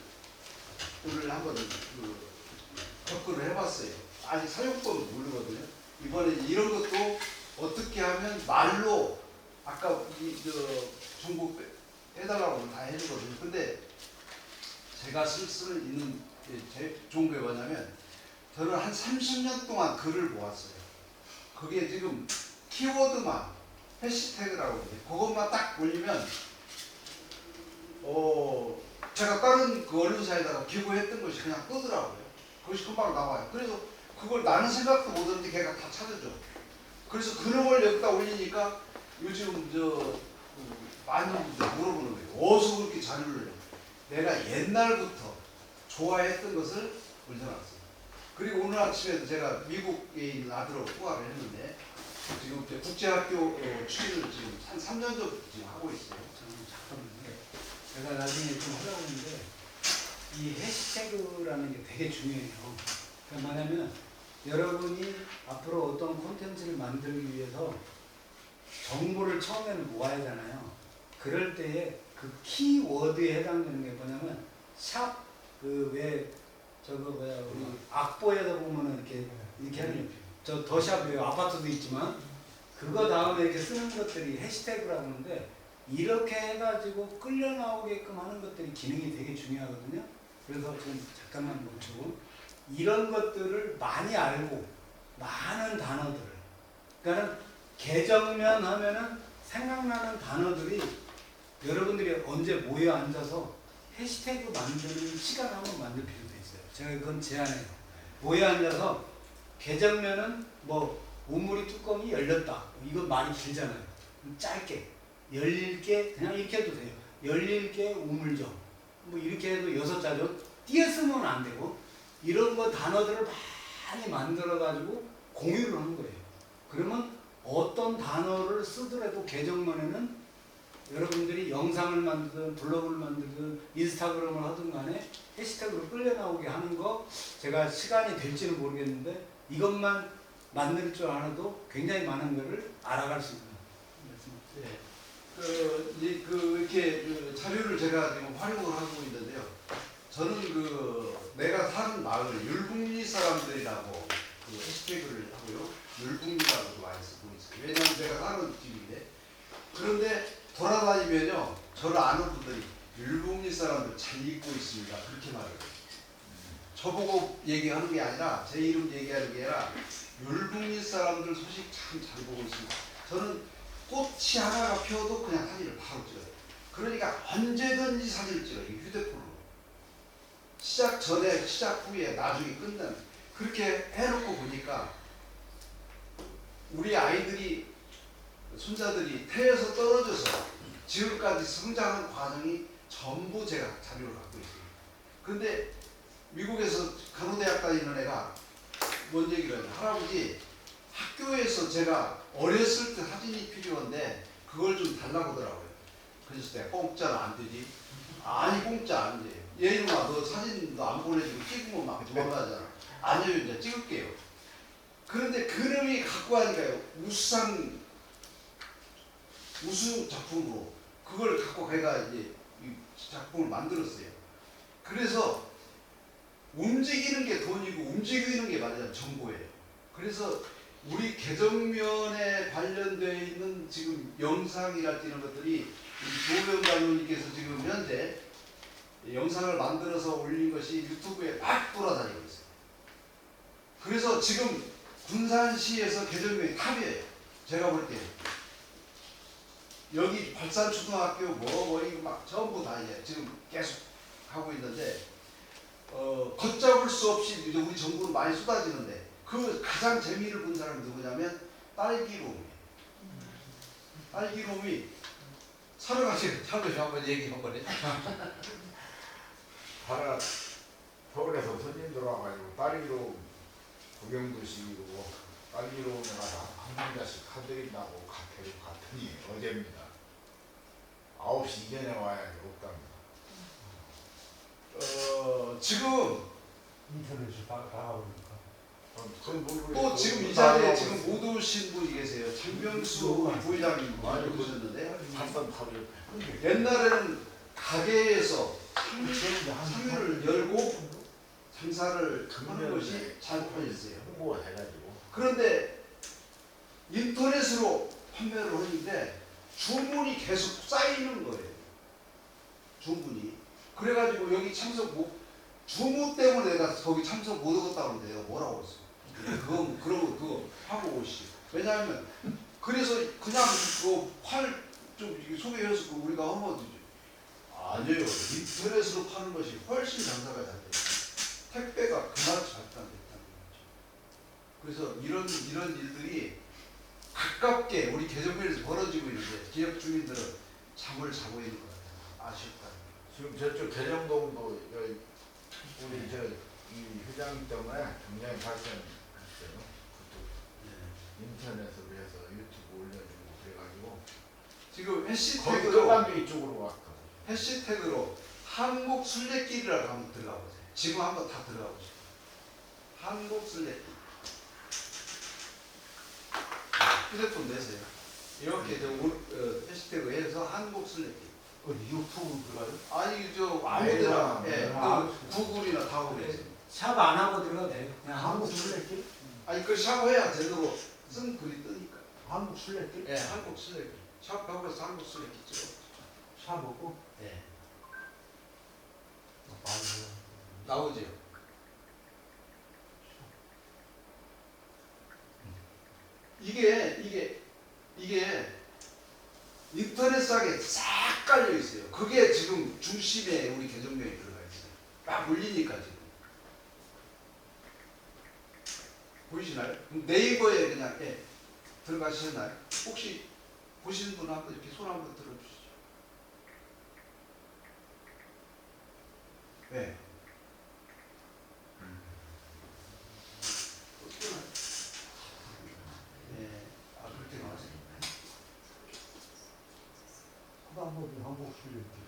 오늘 한번 접근을 해봤어요. 아직 사용법을 모르거든요. 이번에 이런 것도 어떻게 하면 말로 아까 정보 해달라고 다 해주거든요. 근데 제가 쓸 수 있는 제일 좋은 게 뭐냐면 저는 한 30년 동안 글을 모았어요. 그게 지금 키워드만 해시태그라고 해요. 그것만 딱 올리면 제가 다른 언론사에다가 기고했던 것이 그냥 뜨더라고요. 그것이 금방 나와요. 그래서 그걸 나는 생각도 못했는데 걔가 다 찾아줘. 그래서 그놈을 여기다 올리니까 요즘 많은 분들 물어보는 거예요. 어디서 그렇게 자료를 내가 옛날부터 좋아했던 것을 올려놨어요. 그리고 오늘 아침에도 제가 미국에 있는 아들하고 통화를 했는데 지금 국제학교 취직을 지금 한 3년 전부터 지금 하고 있어요. 제가 나중에 좀 하려고 했는데 이 해시태그라는 게 되게 중요해요. 그러니까 뭐냐면 여러분이 앞으로 어떤 콘텐츠를 만들기 위해서 정보를 처음에는 모아야 하잖아요. 그럴 때에 그 키워드에 해당되는 게 뭐냐면 우리 악보에다 보면은 이렇게 하는 저 더샵 아파트도 있지만 그거 다음에 이렇게 쓰는 것들이 해시태그라고 하는데 이렇게 해가지고 끌려 나오게끔 하는 것들이 기능이 되게 중요하거든요. 그래서 좀 잠깐만 멈추고 이런 것들을 많이 알고 많은 단어들을 그러니까 계정면 하면은 생각나는 단어들이 여러분들이 언제 모여 앉아서 해시태그 만드는 시간 한번 만들 필요도 있어요. 제가 그건 제안해요. 모여 앉아서 계정면은 뭐 우물이 뚜껑이 열렸다. 이건 말이 길잖아요. 짧게 열릴게 그냥 이렇게 해도 돼요. 열릴게 우물정 뭐 이렇게 해도 6자죠. 띄어 쓰면 안 되고 이런 거 단어들을 많이 만들어 가지고 공유를 하는 거예요. 그러면 어떤 단어를 쓰더라도 계정면에는 여러분들이 영상을 만들든 블로그를 만들든 인스타그램을 하든 간에 해시태그로 끌려 나오게 하는 거 제가 시간이 될지는 모르겠는데 이것만 만들 줄 알아도 굉장히 많은 것을 알아갈 수 있는 네. 이렇게 자료를 제가 지금 활용을 하고 있는데요. 저는 내가 사는 마을 율북리 사람들이라고 해시태그를 하고요. 율북리라고도 많이 쓰고 있어요. 왜냐하면 제가 사는 집인데 그런데 돌아다니면요 저를 아는 분들이 율북리 사람들 잘 읽고 있습니다. 그렇게 말해요. 저보고 얘기하는 게 아니라 제 이름 얘기하는 게 아니라 율북리 사람들 소식 참 잘 보고 있습니다. 저는 꽃이 하나가 피어도 그냥 사진을 바로 찍어요. 그러니까 언제든지 사진을 찍어요. 휴대폰으로. 시작 전에, 시작 후에, 나중에 끝나는 그렇게 해놓고 보니까 우리 아이들이 손자들이 태에서 떨어져서 지금까지 성장한 과정이 전부 제가 자료를 갖고 있습니다. 근데 미국에서 간호대학 다니는 애가 뭔 얘기를 하냐. 할아버지 학교에서 제가 어렸을 때 사진이 필요한데 그걸 좀 달라고 하더라고요. 그래서 내가 공짜는 안 되지. 아니 공짜 안 돼. 얘는아 너 사진도 안 보내주고 찍으면 막 도망가잖아. 아니요 이제 찍을게요. 그런데 그놈이 갖고 하니까요. 우수 작품으로 그걸 갖고 걔가 이제 이 작품을 만들었어요. 그래서 움직이는 게 돈이고 움직이는 게 말이야 정보예요. 그래서 우리 계정면에 관련되어 있는 지금 영상이랄지 이런 것들이 조병 장로님께서 지금 현재 영상을 만들어서 올린 것이 유튜브에 막 돌아다니고 있어요. 그래서 지금 군산시에서 계정면이 탑이에요. 제가 볼 때 여기 발산초등학교 이거 막 전부 다 이제 지금 계속 하고 있는데 걷잡을 수 없이 이제 우리 정부는 많이 쏟아지는데 그 가장 재미를 본 사람이 누구냐면 딸기로움이에요. 딸기로움이 살아가시는 참고시 한번 얘기 한번 해. 하나 서울에서 손님 들어와가지고 딸기로 구경도 시키고 딸기로 가서 한 명자씩 사드린다고 갔더니 어제입니다. 9시 이전에 와야지 없답니다. 지금 인터넷이 나가보니까 또 지금 이 자리에 지금 못 오신 분이 계세요. 장병수 부회장님 많이 보셨는데 발산 바로 옆에. 옛날에는 가게에서 상류를 열고 장사를 하는 것이 잘 팔렸어요. 홍보가 돼가지고. 그런데 인터넷으로 판매를 하는데 주문이 계속 쌓이는 거예요. 주문이. 그래가지고 여기 주문 때문에 내가 거기 참석 못 하겠다고 하는데 내가 뭐라고 했어. 그거 하고 오시오. 왜냐하면 그래서 그냥 좀 소개해서 우리가 한번 아니에요. 인터넷으로 파는 것이 훨씬 장사가 잘 돼요. 택배가 그날 발달됐다는 거죠. 그래서 이런 일들이 가깝게 우리 계정면에서 벌어지고 있는데 지역 주민들은 잠을 자고 있는 것 같아요. 아쉽다. 지금 저쪽 계정동도 우리 이 회장 때문에 굉장히 발전했어요. 그것도 인터넷으로 해서 유튜브 올려주고 그래가지고 지금 거기 끝난데 이쪽으로 왔거든요. 해시태그로 한국 순례길이라고 한번 들어가 보세요. 지금 한번 다 들어가 보세요. 한국 순례길. 휴대폰 내세요. 이렇게 해시태그 해서 한국 순례길. 어디 유튜브 들어가요? 아니 저 아무데나 아무데나 구글이나 다 오래. 샵 안 하고 들어가도 돼요. 그냥 한국 한국 술래길? 아니 그 샤워해야 제대로 쓴 글이 뜨니까. 한국 술래길? 예, 한국 슬래그. 샤워하고서 한국 슬래그 찍어. 차 먹고? 예. 많이 나오죠. 이게 인터넷상에 싹 깔려 있어요. 그게 지금 중심에 우리 개정명에 들어가 있어요. 막 올리니까 지금. 보이시나요? 그럼 네이버에 그냥 들어가셨나요? 혹시 보시는 분 한번 이렇게 손 한번 들어주시죠. 네. 네. 아 그렇게 나왔어요. 수단법이 한국 술래길.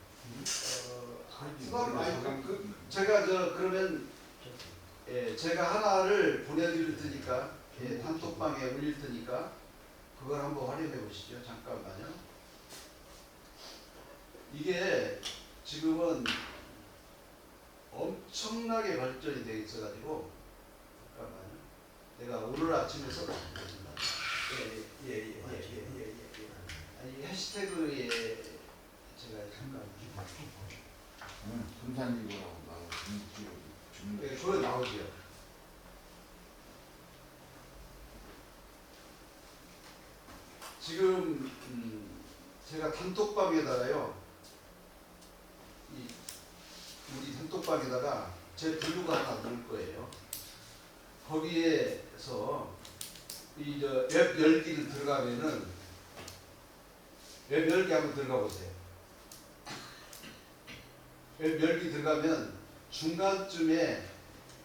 제가 그러면 제가 하나를 보내드릴 테니까 단톡방에 올릴 테니까 그걸 한번 활용해 보시죠. 잠깐만요. 이게 지금은 엄청나게 발전이 되어 있어가지고 잠깐만요. 내가 오늘 아침에 써봤습니다. 아니 해시태그에 제가 잠깐 금산이고라고 나오고 그거 나오죠. 지금 제가 단톡방에다가요, 우리 단톡방에다가 제 블로그 하나 넣을 거예요. 거기에서 웹 열기를 들어가면은 웹 열기 한번 들어가 보세요. 웹 열기 들어가면 중간쯤에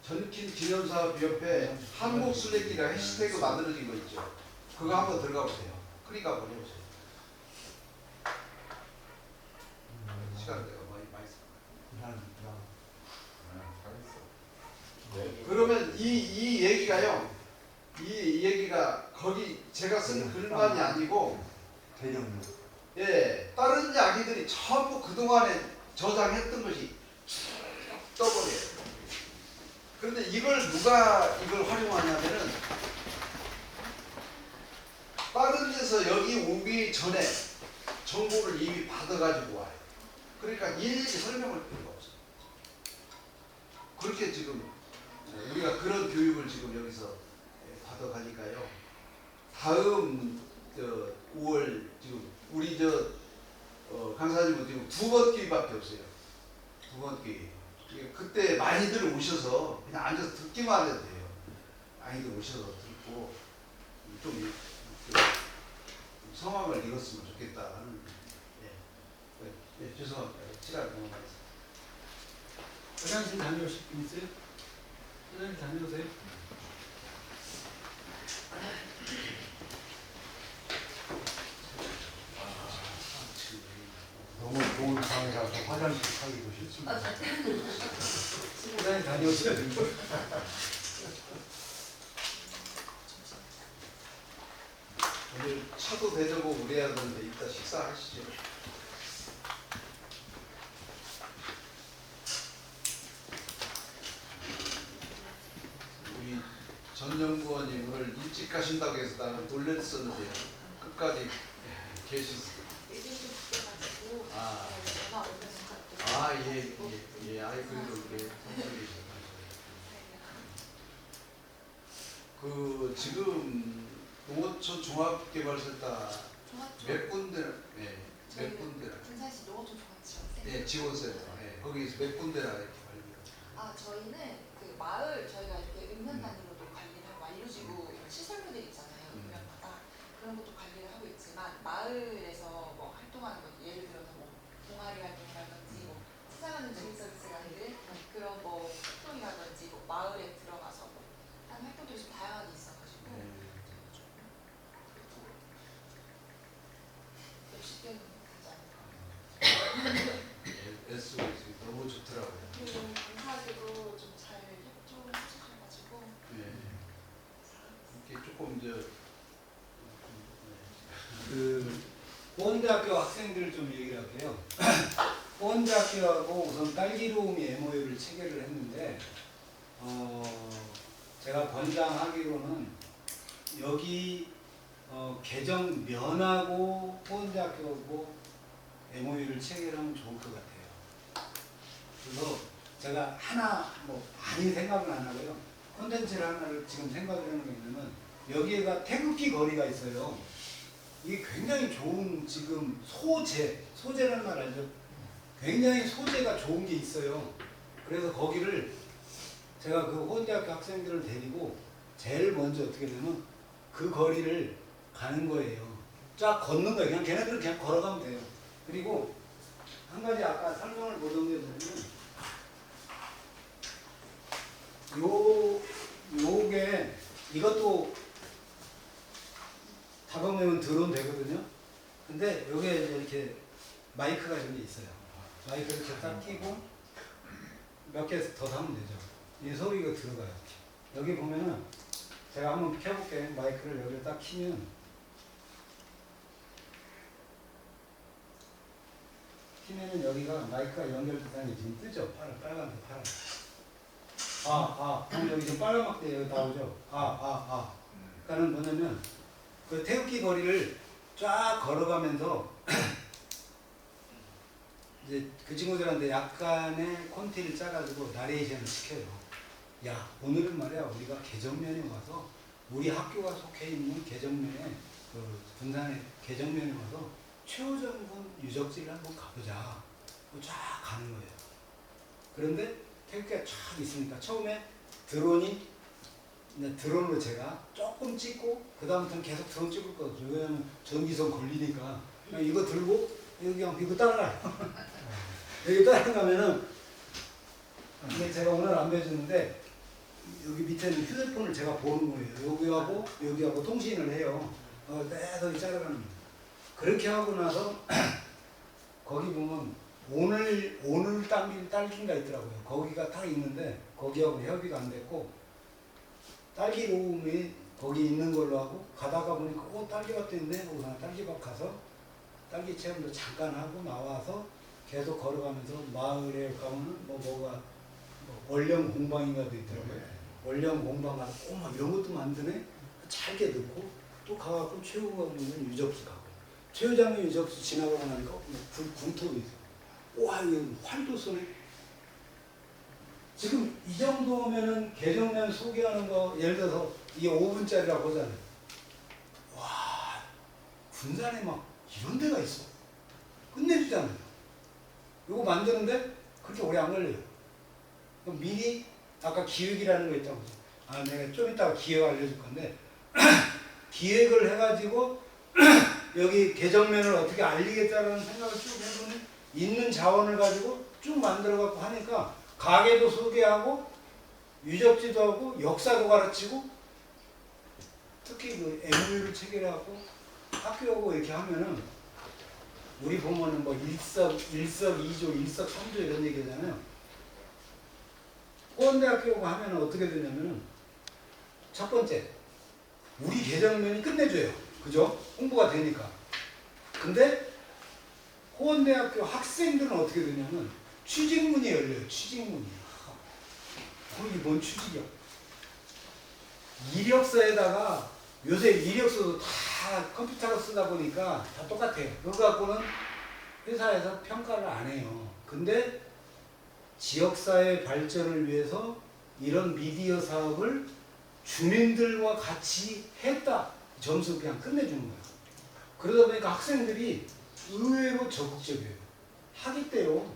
전킨 기념사업위원회 한국 술래길이라 해시태그 만들어진 거 있죠. 그거 한번 들어가 보세요. 클릭 한번 해보세요. 시간 내가 많이 잘했어. 그러면 이 얘기가요. 이 얘기가 거기 제가 쓴 글만이 아니고 대령로. 다른 이야기들이 전부 그동안에 저장했던 것이 쭉 떠버려요. 그런데 이걸 누가 이걸 활용하냐면은 다른 데서 여기 오기 전에 정보를 이미 받아가지고 와요. 그러니까 일일이 설명할 필요가 없어요. 그렇게 지금 우리가 그런 교육을 지금 여기서 받아가니까요. 다음 5월 지금 우리 강사님은 지금 2번 기회밖에 없어요. 2번 기회. 그때 많이들 오셔서 그냥 앉아서 듣기만 해도 돼요. 많이들 오셔서 듣고 좀 성함을 읽었으면 좋겠다 하는. 죄송합니다. 시간 너무 많이 했어요. 화장실 다녀오실 분 있어요? 화장실 다녀오세요. 너무 좋은 방이라서 화장실 가기도 싫습니다. 화장실 다녀오세요. 오늘 차도 대접고 그래야 되는데 이따 식사하시죠. 우리 전 연구원님 오늘 일찍 가신다고 해서 나는 놀랬었는데요. 끝까지 계셨어요. 아이 그래도 이렇게 그 지금 농어촌 종합개발센터 몇 군데 몇 군데나 군산시 농어촌 종합지원센터. 지원센터 거기서 몇 군데나 이렇게 관리가. 저희는 그 마을 저희가 이렇게 읍면 단위로도 관리를 하고 이루지구 시설물들 있잖아요. 읍면마다 그런 것도 관리를 하고 있지만 마을에서 뭐 활동하는 것 예를 들어서 뭐 동아리 활동이라든지 뭐 수상하는 주민 서비스 가이드 그런 뭐 활동이라든지 뭐 마을에 들어가서 뭐 하는 활동들이 좀 다양하게 있어가지고 몇십 개는 되지 않을까. SOS 너무 좋더라고요. 그리고 감사하게도 좀 잘 협조해 주셔가지고 이렇게 조금 그 보원대학교 학생들 좀 얘기를 할게요. 보원대학교하고 우선 딸기로움이 MOU를 체결을 했는데 제가 권장하기로는 여기 개정 면하고 호원대학교하고 MOU를 체결하면 좋을 것 같아요. 그래서 제가 하나 뭐 많이 생각은 안 하고요. 콘텐츠를 하나를 지금 생각을 하는 게 있냐면 여기에가 태극기 거리가 있어요. 이게 굉장히 좋은 지금 소재라는 말 알죠? 굉장히 소재가 좋은 게 있어요. 그래서 거기를 제가 그 호원대학교 학생들을 데리고 제일 먼저 어떻게 되면 그 거리를 가는 거예요. 쫙 걷는 거예요. 그냥 걔네들은 그냥 걸어가면 돼요. 그리고 한 가지 아까 설명을 보던 게 뭐냐면 요게 이것도 닫아놓으면 들어오면 되거든요. 근데 여기에 이렇게 마이크가 이런 게 있어요. 마이크를 이렇게 딱 끼고 몇 개 더 사면 되죠. 이 소리가 들어가요. 여기 보면은 제가 한번 켜볼게요. 마이크를 여기 딱 키면 키면은 여기가 마이크가 연결된 게 지금 뜨죠. 빨간색 파란. 그럼 여기 지금 빨간막대 여기 나오죠. 그러니까는 뭐냐면 그 태극기 거리를 쫙 걸어가면서 이제 그 친구들한테 약간의 콘티를 짜가지고 나레이션을 시켜요. 야, 오늘은 말이야 우리가 개정면에 와서 우리 학교가 속해 있는 개정면에 그 군산의 개정면에 와서 최호정군 유적지를 한번 가보자. 쫙 가는 거예요. 그런데 태극기가 쫙 있으니까 처음에 드론으로 제가 조금 찍고 그 다음부터는 계속 드론 찍을 거거든요. 왜냐면 전기선 걸리니까 그냥 이거 들고 여기 그냥 이거 따라가요. 여기 따라가면은 근데 제가 오늘 안 보여주는데 여기 밑에는 휴대폰을 제가 보는 거예요. 여기하고 통신을 해요. 계속 따라가는 거예요. 그렇게 하고 나서 거기 보면 오늘 딸기인가 있더라고요. 거기가 딱 있는데 거기하고 협의가 안 됐고 딸기 로움이 거기 있는 걸로 하고 가다가 보니까 딸기밭도 있네 하고 나 딸기밭 가서 딸기 체험도 잠깐 하고 나와서 계속 걸어가면서 마을에 가면은 뭐가 원령 공방인가도 있더라고요. 원령 공방 가서 막 이런 것도 만드네. 잘게 넣고 또 가갖고 최후가 있는 유적지 가고 최후장님 유적지 지나가고 나니까 군토도 있어요. 와, 이거 활도 쏘네. 지금 이 정도면은 개정면 소개하는 거 예를 들어서 이게 5분짜리라고 하잖아요. 와, 군산에 막 이런 데가 있어. 끝내주잖아요. 이거 만드는데 그렇게 오래 안 걸려요. 그럼 미리 아까 기획이라는 거 있다고. 내가 좀 이따가 기획 알려줄 건데 기획을 해가지고 여기 개정면을 어떻게 알리겠다는 생각을 쭉 해보면 있는 자원을 가지고 쭉 만들어갖고 하니까 가게도 소개하고 유적지도 하고 역사도 가르치고 특히 그 MOU를 체결하고 학교하고 이렇게 하면은 우리 보면은 뭐 일석이조, 일석삼조 이런 얘기잖아요. 호원대학교하고 하면은 어떻게 되냐면은 첫 번째 우리 개정면이 끝내줘요. 그죠? 홍보가 되니까. 근데 호원대학교 학생들은 어떻게 되냐면 취직문이 열려요. 취직문이. 거기 뭔 취직이야? 이력서에다가 요새 이력서도 다 컴퓨터로 쓰다 보니까 다 똑같아요. 그거 갖고는 회사에서 평가를 안 해요. 근데 지역사회 발전을 위해서 이런 미디어 사업을 주민들과 같이 했다. 점수 그냥 끝내주는 거예요. 그러다 보니까 학생들이 의외로 적극적이에요. 하겠대요.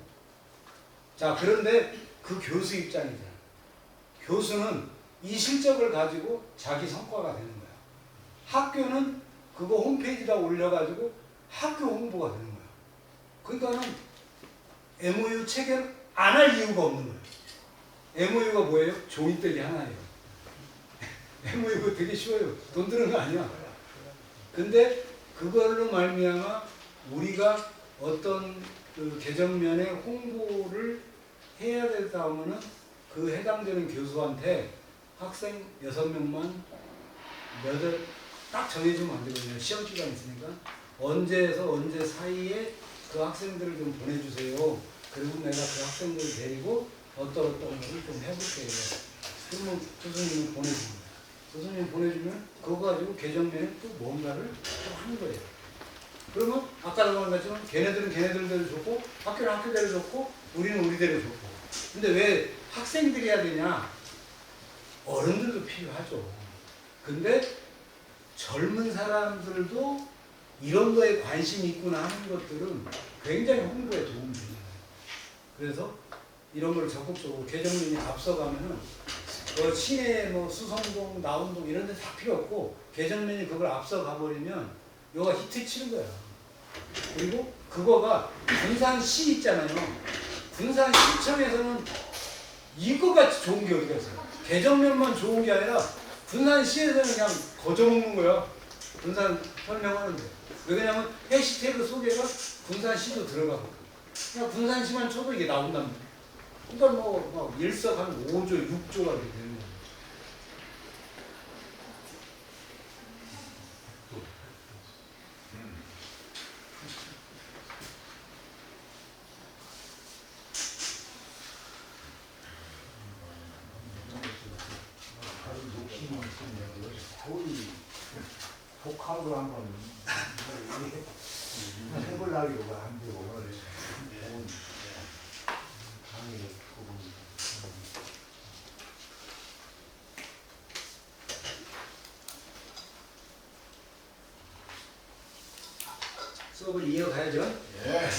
자, 그런데 그 교수 입장이잖아요. 교수는 이 실적을 가지고 자기 성과가 되는 거야. 학교는 그거 홈페이지에다 올려가지고 학교 홍보가 되는 거야. 그러니까는 MOU 체결 안 할 이유가 없는 거예요. MOU가 뭐예요? 종이떼기 하나예요. MOU가 되게 쉬워요. 돈 드는 거 아니야. 근데 그걸로 말미암아 우리가 어떤 그 개정면에 홍보를 해야 되다 하면은 그 해당되는 교수한테 학생 6명만 딱 정해주면 안 되거든요. 시험 기간 있으니까 언제에서 언제 사이에 그 학생들을 좀 보내주세요. 그리고 내가 그 학생들을 데리고 어떤 거를 좀 해볼게요. 그러면 교수님 보내줍니다. 교수님 보내주면 그거 가지고 개정면에 또 뭔가를 또 하는 거예요. 그러면 아까 말한 것처럼 걔네들은 걔네들대로 좋고 학교는 학교대로 좋고 우리는 우리대로 좋고. 근데 왜 학생들이 해야 되냐? 어른들도 필요하죠. 근데 젊은 사람들도 이런 거에 관심이 있구나 하는 것들은 굉장히 홍보에 도움이 됩니다. 그래서 이런 걸 적극적으로 개정론이 앞서가면은 시내 뭐 수성동, 나운동 이런 데 다 필요 없고 개정면이 그걸 앞서가 버리면 이거가 히트 치는 거야. 그리고 그거가 군산시 있잖아요. 군산시청에서는 이거같이 좋은 게 어디가 있어요. 개정면만 좋은 게 아니라 군산시에서는 그냥 거저먹는 거야. 군산 설명하는데. 왜냐면 해시태그 소개가 군산시도 들어가고 그냥 군산시만 쳐도 이게 나온답니다. 그러니까 뭐 일석 한 5조, 6조가 이렇게 되는 거예요. 거의 독학으로 한번 해보려고 안 되고 강의를 수업을 이어가야죠. 예.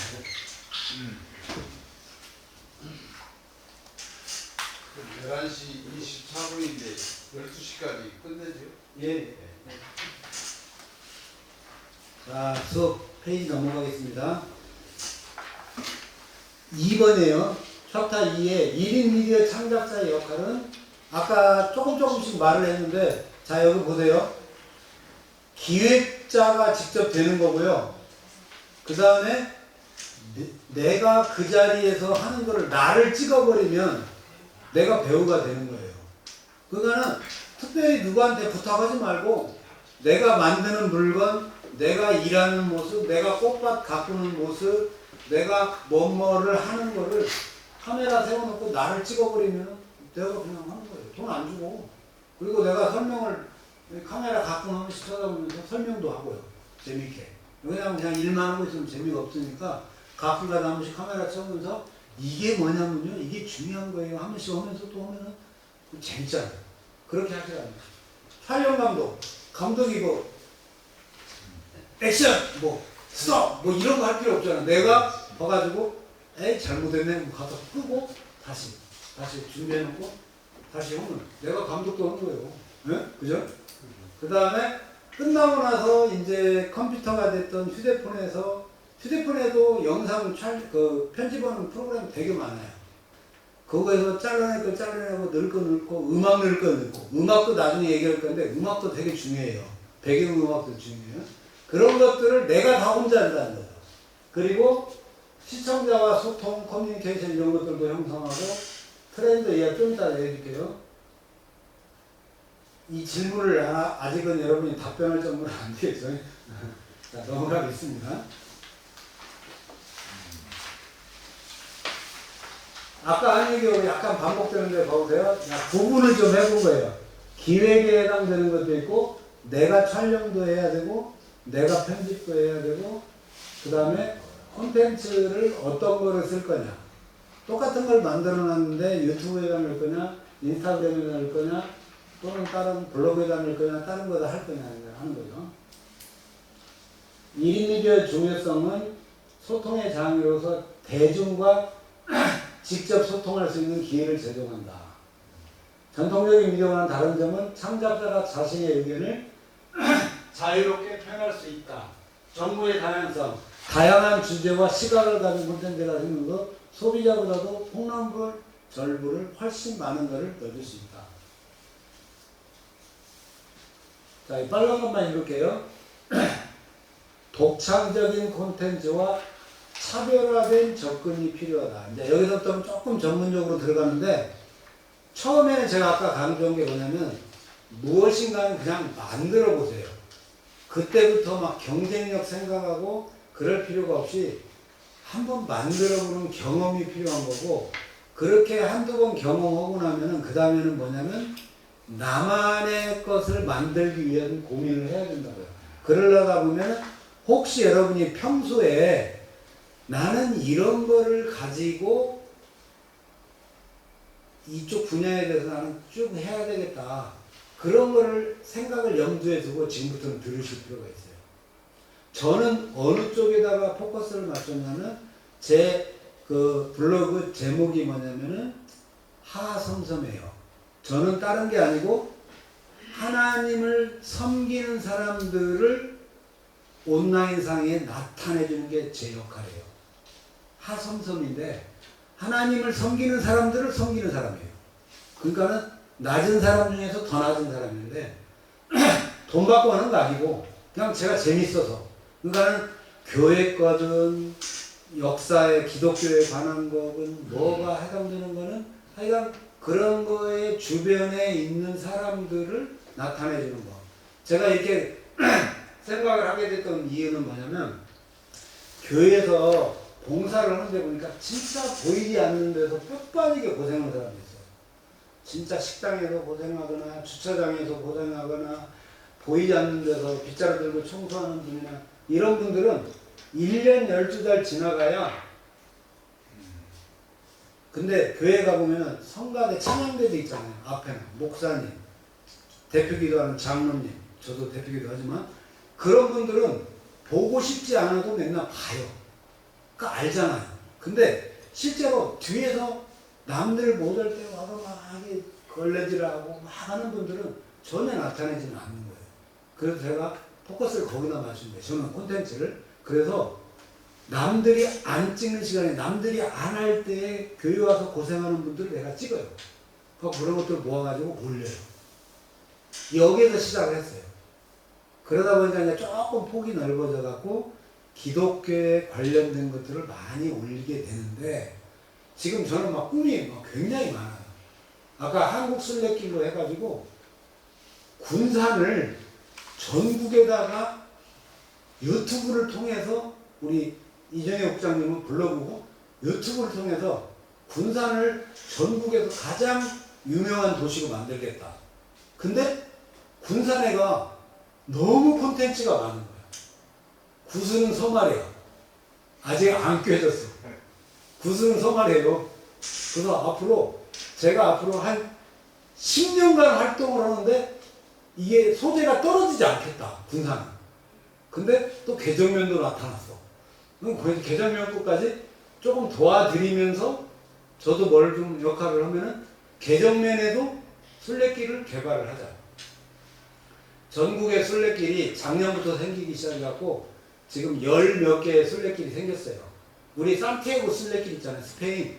11시 24분인데 12시까지 끝내죠. 예. 자, 수업 페이지 넘어가겠습니다. 2번이에요. 챕터 2의 1인 미디어 창작자의 역할은 아까 조금씩 말을 했는데 자, 여기 보세요. 기획자가 직접 되는 거고요. 그 다음에 내가 그 자리에서 하는 거를 나를 찍어버리면 내가 배우가 되는 거예요. 그러니까는 특별히 누구한테 부탁하지 말고 내가 만드는 물건, 내가 일하는 모습, 내가 꽃밭 가꾸는 모습, 내가 뭐뭐를 하는 거를 카메라 세워놓고 나를 찍어버리면 내가 그냥 하는 거예요. 돈 안 주고. 그리고 내가 설명을 카메라 가끔하면 쳐다보면서 설명도 하고요. 재밌게. 왜냐면 그냥 일만 하고 있으면 재미가 없으니까 가끔가다 한 번씩 카메라 쳐보면서 이게 뭐냐면요. 이게 중요한 거예요. 한 번씩 하면서 또 하면은 재밌잖아요. 그렇게 하지 않아요. 촬영 감독이고 액션, 스톱, 이런 거 할 필요 없잖아. 내가 봐가지고 에이 잘못했네 가서 끄고 다시 준비해놓고 다시 하면 내가 감독도 하는 거예요. 네? 그죠? 그 다음에 끝나고 나서 이제 컴퓨터가 됐던 휴대폰에도 영상 편집하는 프로그램 되게 많아요. 그거에서 잘라낼 거 잘라내고 넣을 거 넣고 음악 넣을 거 넣고 음악도 나중에 얘기할 건데 음악도 되게 중요해요. 배경음악도 중요해요. 그런 것들을 내가 다 혼자 한다는 거죠. 그리고 시청자와 소통, 커뮤니케이션 이런 것들도 형성하고 트렌드 이해 좀 이따 해줄게요. 이 질문을 아직은 여러분이 답변할 정도는 안 되겠죠. 자, 넘어가겠습니다. 아까 한 얘기하고 약간 반복되는데 보세요. 구분을 좀 해본 거예요. 기획에 해당되는 것도 있고, 내가 촬영도 해야 되고, 내가 편집도 해야 되고, 그 다음에 콘텐츠를 어떤 거를 쓸 거냐. 똑같은 걸 만들어 놨는데 유튜브에다 넣을 거냐, 인스타그램에다 넣을 거냐, 또는 다른 블로그에다 넣을 거냐, 다른 거다 할 거냐 하는 거죠. 1인 미디어의 중요성은 소통의 장으로서 대중과 직접 소통할 수 있는 기회를 제공한다. 전통적인 미디어와는 다른 점은 창작자가 자신의 의견을 자유롭게 표현할 수 있다. 정보의 다양성, 다양한 주제와 시각을 가진 콘텐츠가 생긴 것, 소비자보다도 폭넓은 절부를 훨씬 많은 것을 얻을 수 있다. 자, 이 빨간 것만 읽을게요. 독창적인 콘텐츠와 차별화된 접근이 필요하다. 이제 여기서부터 조금 전문적으로 들어가는데, 처음에는 제가 아까 강조한 게 뭐냐면, 무엇인가는 그냥 만들어 보세요. 그때부터 막 경쟁력 생각하고 그럴 필요가 없이 한번 만들어 보는 경험이 필요한 거고, 그렇게 한두 번 경험하고 나면은 그 다음에는 뭐냐면 나만의 것을 만들기 위한 고민을 해야 된다고요. 그러려다 보면 혹시 여러분이 평소에 나는 이런 거를 가지고 이쪽 분야에 대해서 나는 쭉 해야 되겠다. 그런 거를 생각을 염두에 두고 지금부터는 들으실 필요가 있어요. 저는 어느 쪽에다가 포커스를 맞췄냐면 제 그 블로그 제목이 뭐냐면은 하섬섬해요. 저는 다른 게 아니고 하나님을 섬기는 사람들을 온라인상에 나타내주는 게 제 역할이에요. 하섬섬인데 하나님을 섬기는 사람들을 섬기는 사람이에요. 그러니까는 낮은 사람 중에서 더 낮은 사람인데 돈 받고 하는 거 아니고 그냥 제가 재밌어서. 그러니까는 교회 거든 역사에 기독교에 관한 거든 뭐가 해당되는 거는 하여간 그런 거에 주변에 있는 사람들을 나타내 주는 거. 제가 이렇게 생각을 하게 됐던 이유는 뭐냐면 교회에서 봉사를 하는데 보니까 진짜 보이지 않는 데서 뼈 빠지게 고생하는 사람이 있어요. 진짜 식당에서 고생하거나 주차장에서 고생하거나 보이지 않는 데서 빗자루 들고 청소하는 분이나 이런 분들은 1년 12달 지나가야 근데 교회 가보면 성가대 찬양대도 있잖아요. 앞에는 목사님, 대표기도 하는 장로님, 저도 대표기도 하지만 그런 분들은 보고 싶지 않아도 맨날 봐요. 그러니까 알잖아요. 근데 실제로 뒤에서 남들 못 할 때 와서 막 걸레질하고 막 하는 분들은 전혀 나타내지는 않는 거예요. 그래서 제가 포커스를 거기다 맞춘 거예요. 저는 콘텐츠를. 그래서 남들이 안 찍는 시간에 남들이 안 할 때에 교회 와서 고생하는 분들을 내가 찍어요. 그런 것들을 모아가지고 올려요. 여기에서 시작을 했어요. 그러다 보니까 이제 조금 폭이 넓어져 갖고 기독교에 관련된 것들을 많이 올리게 되는데 지금 저는 막 꿈이 막 굉장히 많아요. 아까 한국 순례길로 해가지고 군산을 전국에다가 유튜브를 통해서 우리 이정혜 국장님은 블로그고 유튜브를 통해서 군산을 전국에서 가장 유명한 도시로 만들겠다. 근데 군산에가 너무 콘텐츠가 많은 거야. 구슬은 서말이야. 아직 안 꿰졌어. 구슬은 서말이에요. 그래서 앞으로 제가 앞으로 한 10년간 활동을 하는데 이게 소재가 떨어지지 않겠다. 군산은. 근데 또 개정면도 나타났어. 그럼 개정면 것까지 조금 도와드리면서 저도 뭘 좀 역할을 하면은 개정면에도 순례길을 개발을 하자. 전국의 순례길이 작년부터 생기기 시작해갖고 지금 10몇 개의 순례길이 생겼어요. 우리 산티아고 순례길 있잖아요. 스페인.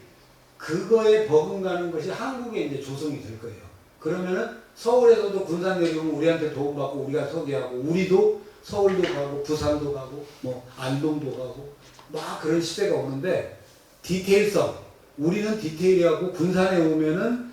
그거에 버금가는 것이 한국에 이제 조성이 될 거예요. 그러면은 서울에서도 군산 내려오면 우리한테 도움받고 우리가 소개하고 우리도 서울도 가고 부산도 가고 뭐 안동도 가고 막 그런 시대가 오는데 디테일성. 우리는 디테일이하고 군산에 오면은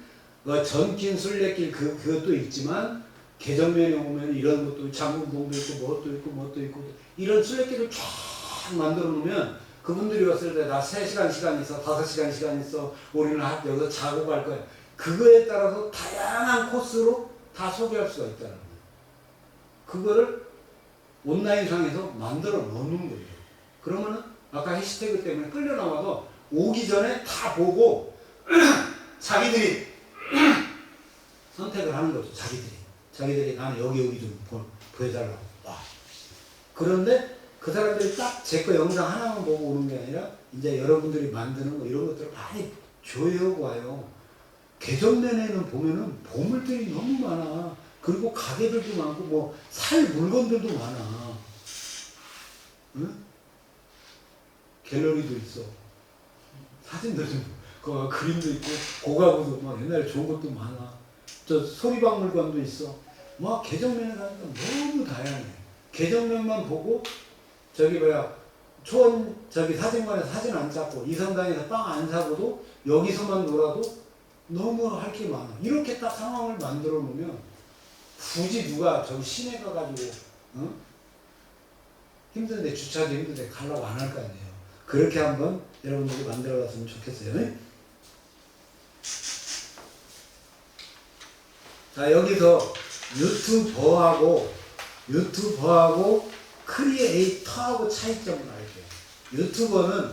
전긴 순례길 그것도 있지만 개정면에 오면 이런 것도 장군봉도 있고 뭣도 있고 이런 순례길을 쫙 만들어 놓으면 그분들이 왔을 때 나 3시간 시간 있어 5시간 시간 있어 우리는 여기서 자고 갈 거야. 그거에 따라서 다양한 코스로 다 소개할 수가 있다는 거예요. 그거를 온라인상에서 만들어 놓는 거예요. 그러면은 아까 해시태그 때문에 끌려 나와서 오기 전에 다 보고 자기들이 선택을 하는 거죠. 자기들이 나는 여기 좀 보여달라고. 와. 그런데 그 사람들이 딱 제 거 영상 하나만 보고 오는 게 아니라 이제 여러분들이 만드는 거 이런 것들을 많이 조회하고 와요. 개정면에는 보면은 보물들이 너무 많아. 그리고 가게들도 많고 뭐 살 물건들도 많아. 응? 갤러리도 있어. 사진들도 있고 그림도 있고 고가구도 막 옛날에 좋은 것도 많아. 저 소리박물관도 있어. 막 개정면에 가니까 너무 다양해. 개정면만 보고 저기 초원 저기 사진관에서 사진 안 찍고 이성당에서 빵 안 사고도 여기서만 놀아도 너무 할 게 많아. 이렇게 딱 상황을 만들어 놓으면 굳이 누가 저기 시내 가가지고 힘든데 주차도 힘든데 가려고 안 할 거 아니에요. 그렇게 한번 여러분들이 만들어 갔으면 좋겠어요. 자, 여기서 유튜버하고 크리에이터하고 차이점을 알게요. 유튜버는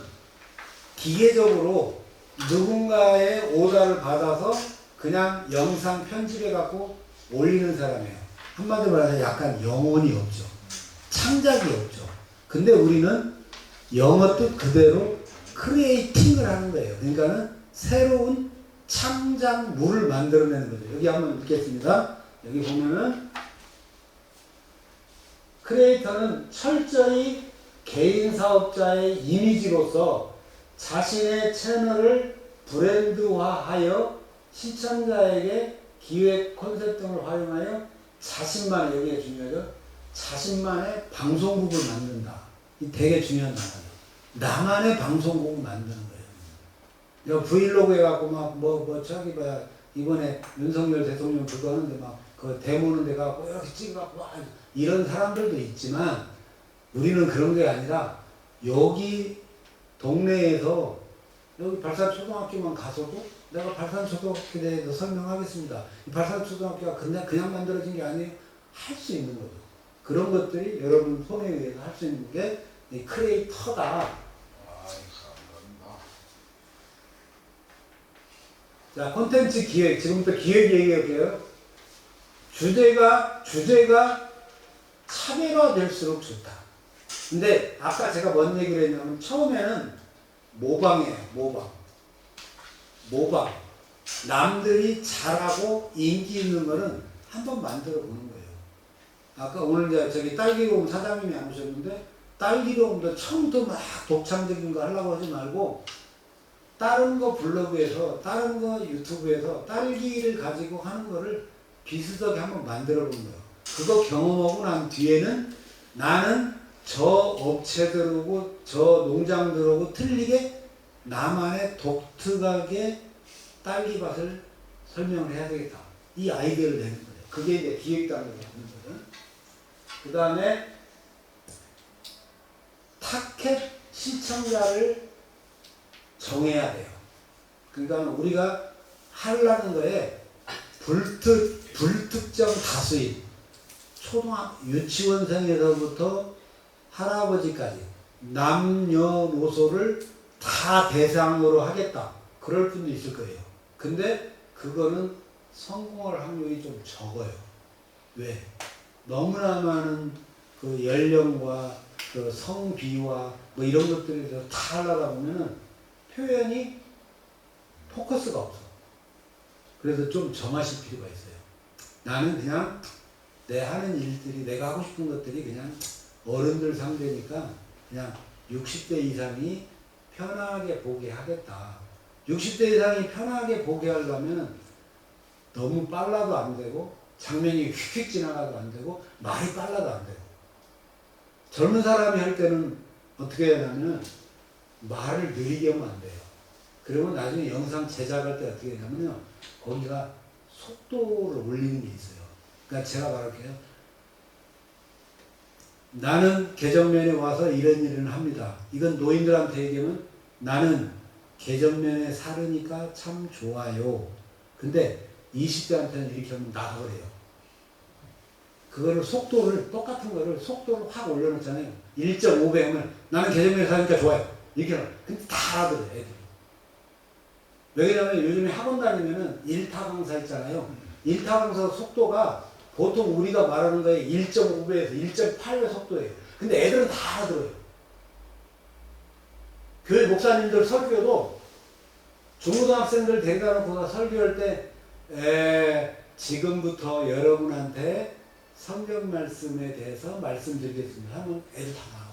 기계적으로 누군가의 오더를 받아서 그냥 영상 편집해 갖고 올리는 사람이에요. 한마디로 말해서 약간 영혼이 없죠. 창작이 없죠. 근데 우리는 영어 뜻 그대로 크리에이팅을 하는 거예요. 그러니까는 새로운 창작물을 만들어내는 거죠. 여기 한번 읽겠습니다. 여기 보면은 크리에이터는 철저히 개인 사업자의 이미지로서 자신의 채널을 브랜드화하여 시청자에게 기획 콘셉트 등을 활용하여 자신만의, 여기가 중요하죠. 자신만의 방송국을 만든다. 이 되게 중요한 단어예요. 나만의 방송국을 만드는 거예요. 브이로그 해갖고 저기 뭐야, 이번에 윤석열 대통령 그거 하는데 그 데모는 내가 이렇게 찍어갖고 이런 사람들도 있지만 우리는 그런 게 아니라 여기 동네에서 여기 발산초등학교만 가서도 내가 발산초등학교에 대해서 설명하겠습니다. 이 발산초등학교가 그냥 만들어진 게 아니에요. 할 수 있는 거죠. 그런 것들이 여러분 손에 의해서 할 수 있는 게 이 크리에이터다. 자, 콘텐츠 기획. 지금부터 기획 얘기할게요. 주제가 차별화될수록 좋다. 근데 아까 제가 뭔 얘기를 했냐면 처음에는 모방이에요. 모방. 남들이 잘하고 인기 있는 거는 한번 만들어 보는 거예요. 아까 오늘 저기 딸기로움 사장님이 안 오셨는데 딸기로움도 처음부터 막 독창적인 거 하려고 하지 말고 다른 거 블로그에서 다른 거 유튜브에서 딸기를 가지고 하는 거를 비슷하게 한번 만들어 본 거예요. 그거 경험하고 난 뒤에는 나는 저 업체들하고 저 농장들하고 틀리게 나만의 독특하게 딸기밭을 설명을 해야 되겠다. 이 아이디어를 내는 거예요. 그게 이제 기획단으로 하는 거거든. 그 다음에 타켓 시청자를 정해야 돼요. 그러니까 우리가 하려는 거에 불특정 다수인 유치원생에서부터 할아버지까지 남녀노소를 다 대상으로 하겠다. 그럴 분도 있을 거예요. 근데 그거는 성공할 확률이 좀 적어요. 왜? 너무나 많은 그 연령과 그 성비와 뭐 이런 것들에 대해서 다 하려다 보면은 표현이 포커스가 없어. 그래서 좀 정하실 필요가 있어요. 나는 그냥 내 하는 일들이, 내가 하고 싶은 것들이 그냥 어른들 상대니까 그냥 60대 이상이 편하게 보게 하겠다. 60대 이상이 편하게 보게 하려면 너무 빨라도 안 되고 장면이 휙휙 지나가도 안 되고 말이 빨라도 안 되고, 젊은 사람이 할 때는 어떻게 해야 하냐면 말을 느리게 하면 안 돼요. 그리고 나중에 영상 제작할 때 어떻게 하냐면요, 거기가 속도를 올리는 게 있어요. 그러니까 제가 말할게요. 나는 개정면에 와서 이런 일을 합니다. 이건 노인들한테 얘기하면 나는 개정면에 살으니까 참 좋아요. 근데 20대한테는 이렇게 하면 나가버려요. 그거를 속도를, 똑같은 거를 속도를 확 올려놓잖아요. 1.5배 하면 나는 개정면에 사니까 좋아요. 이렇게 하면. 근데 다 알아들어요, 애들이. 왜냐면 요즘에 학원 다니면은 1타 강사 있잖아요. 1타 강사 속도가 보통 우리가 말하는 거에 1.5배에서 1.8배 속도예요. 근데 애들은 다 알아들어요. 교회 목사님들 설교도 중고등학생들 데려다 놓고 설교할 때 지금부터 여러분한테 성경 말씀에 대해서 말씀드리겠습니다 하면 애들 다 나와요.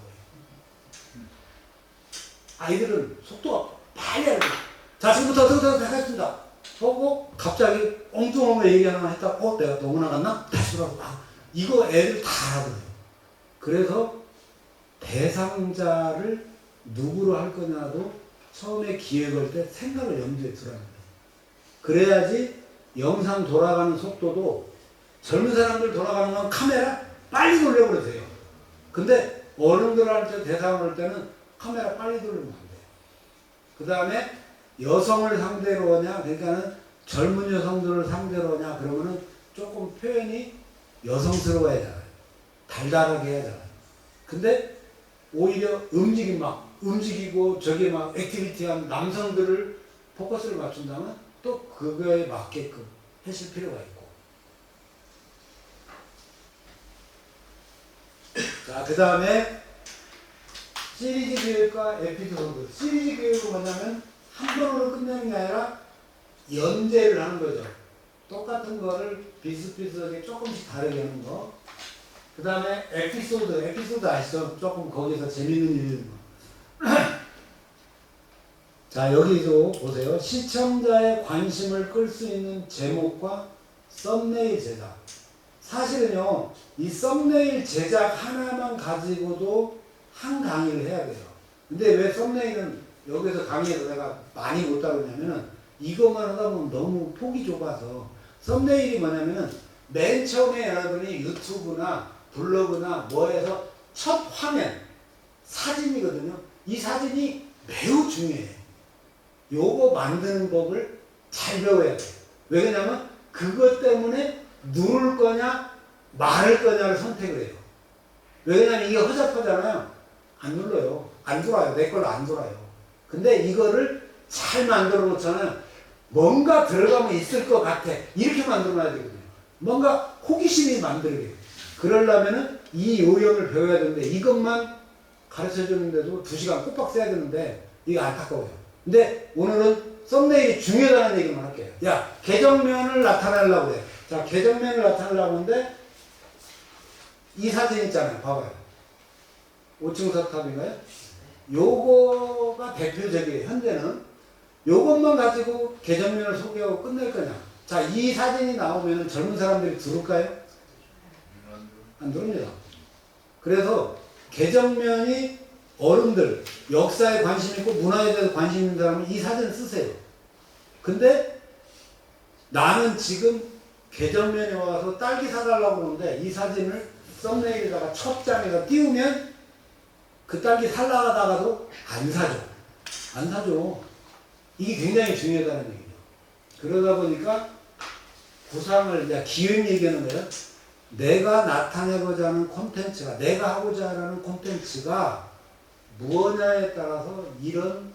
아이들은 속도가 빨리 알아들어요. 자, 지금부터 어떻게 하겠습니다. 보고 갑자기 엉뚱한 거 얘기 하나 했다. 내가 너무 나갔나? 다시 돌아가고. 이거 애들 다 알아들어요. 그래서 대상자를 누구로 할 거냐도 처음에 기획할 때 생각을 염두에 두라는 거예요. 그래야지 영상 돌아가는 속도도, 젊은 사람들 돌아가는 건 카메라 빨리 돌려고 그러세요. 근데 어른들한테 대상을 할 때는 카메라 빨리 돌리면 안 돼요. 그 다음에 여성을 상대로 하냐, 그러니까는 젊은 여성들을 상대로 하냐, 그러면은 조금 표현이 여성스러워야 잖아요. 달달하게 해야 잖아요. 근데 오히려 움직이고 저기 막 액티비티한 남성들을 포커스를 맞춘다면 또 그거에 맞게끔 하실 필요가 있고. 자, 그 다음에 시리즈 교육과 에피소드. 시리즈 교육은 뭐냐면 한 번으로 끝내는 게 아니라 연재를 하는 거죠. 똑같은 거를 비슷비슷하게 조금씩 다르게 하는 거. 그 다음에 에피소드 아시죠? 조금 거기서 재밌는 일 있는 거. 자, 여기도 보세요. 시청자의 관심을 끌 수 있는 제목과 썸네일 제작. 사실은요, 이 썸네일 제작 하나만 가지고도 한 강의를 해야 돼요. 근데 왜 썸네일은 여기서 강의에서 내가 많이 못 다루냐면은 이것만 하다 보면 너무 폭이 좁아서. 썸네일이 뭐냐면은 맨 처음에 여러분이 유튜브나 블로그나 뭐에서 첫 화면 사진이거든요. 이 사진이 매우 중요해요. 요거 만드는 법을 잘 배워야 돼요. 왜냐면 그것 때문에 누를 거냐 말을 거냐를 선택을 해요. 왜냐면 이게 허접하잖아요. 안 눌러요. 안 돌아요. 내 걸로 안 돌아요. 근데 이거를 잘 만들어 놓잖아요. 뭔가 들어가면 있을 것 같아. 이렇게 만들어 놔야 되거든요. 뭔가 호기심이 만들게. 그러려면은 이 요령을 배워야 되는데 이것만 가르쳐 주는데도 2시간 꼬박 써야 되는데 이게 안타까워요. 근데 오늘은 썸네일이 중요하다는 얘기만 할게요. 야, 계정면을 나타내려고 해. 자, 계정면을 나타내려고 하는데 이 사진 있잖아요. 봐봐요. 5층 석탑인가요? 요거가 대표적이에요. 현재는 요것만 가지고 계정면을 소개하고 끝낼 거냐. 자, 이 사진이 나오면 젊은 사람들이 들을까요? 안 들습니다. 그래서 계정면이 어른들, 역사에 관심 있고 문화에 대해서 관심 있는 사람은 이 사진을 쓰세요. 근데 나는 지금 계정면에 와서 딸기 사달라고 그러는데 이 사진을 썸네일에다가 첫 장에다 띄우면 그 딸기 살라가다가도 안 사죠. 안 사죠. 이게 굉장히 중요하다는 얘기죠. 그러다 보니까 구상을, 이제 기획 얘기하는 거예요. 내가 나타내고자 하는 콘텐츠가, 내가 하고자 하는 콘텐츠가 무엇냐에 따라서 이런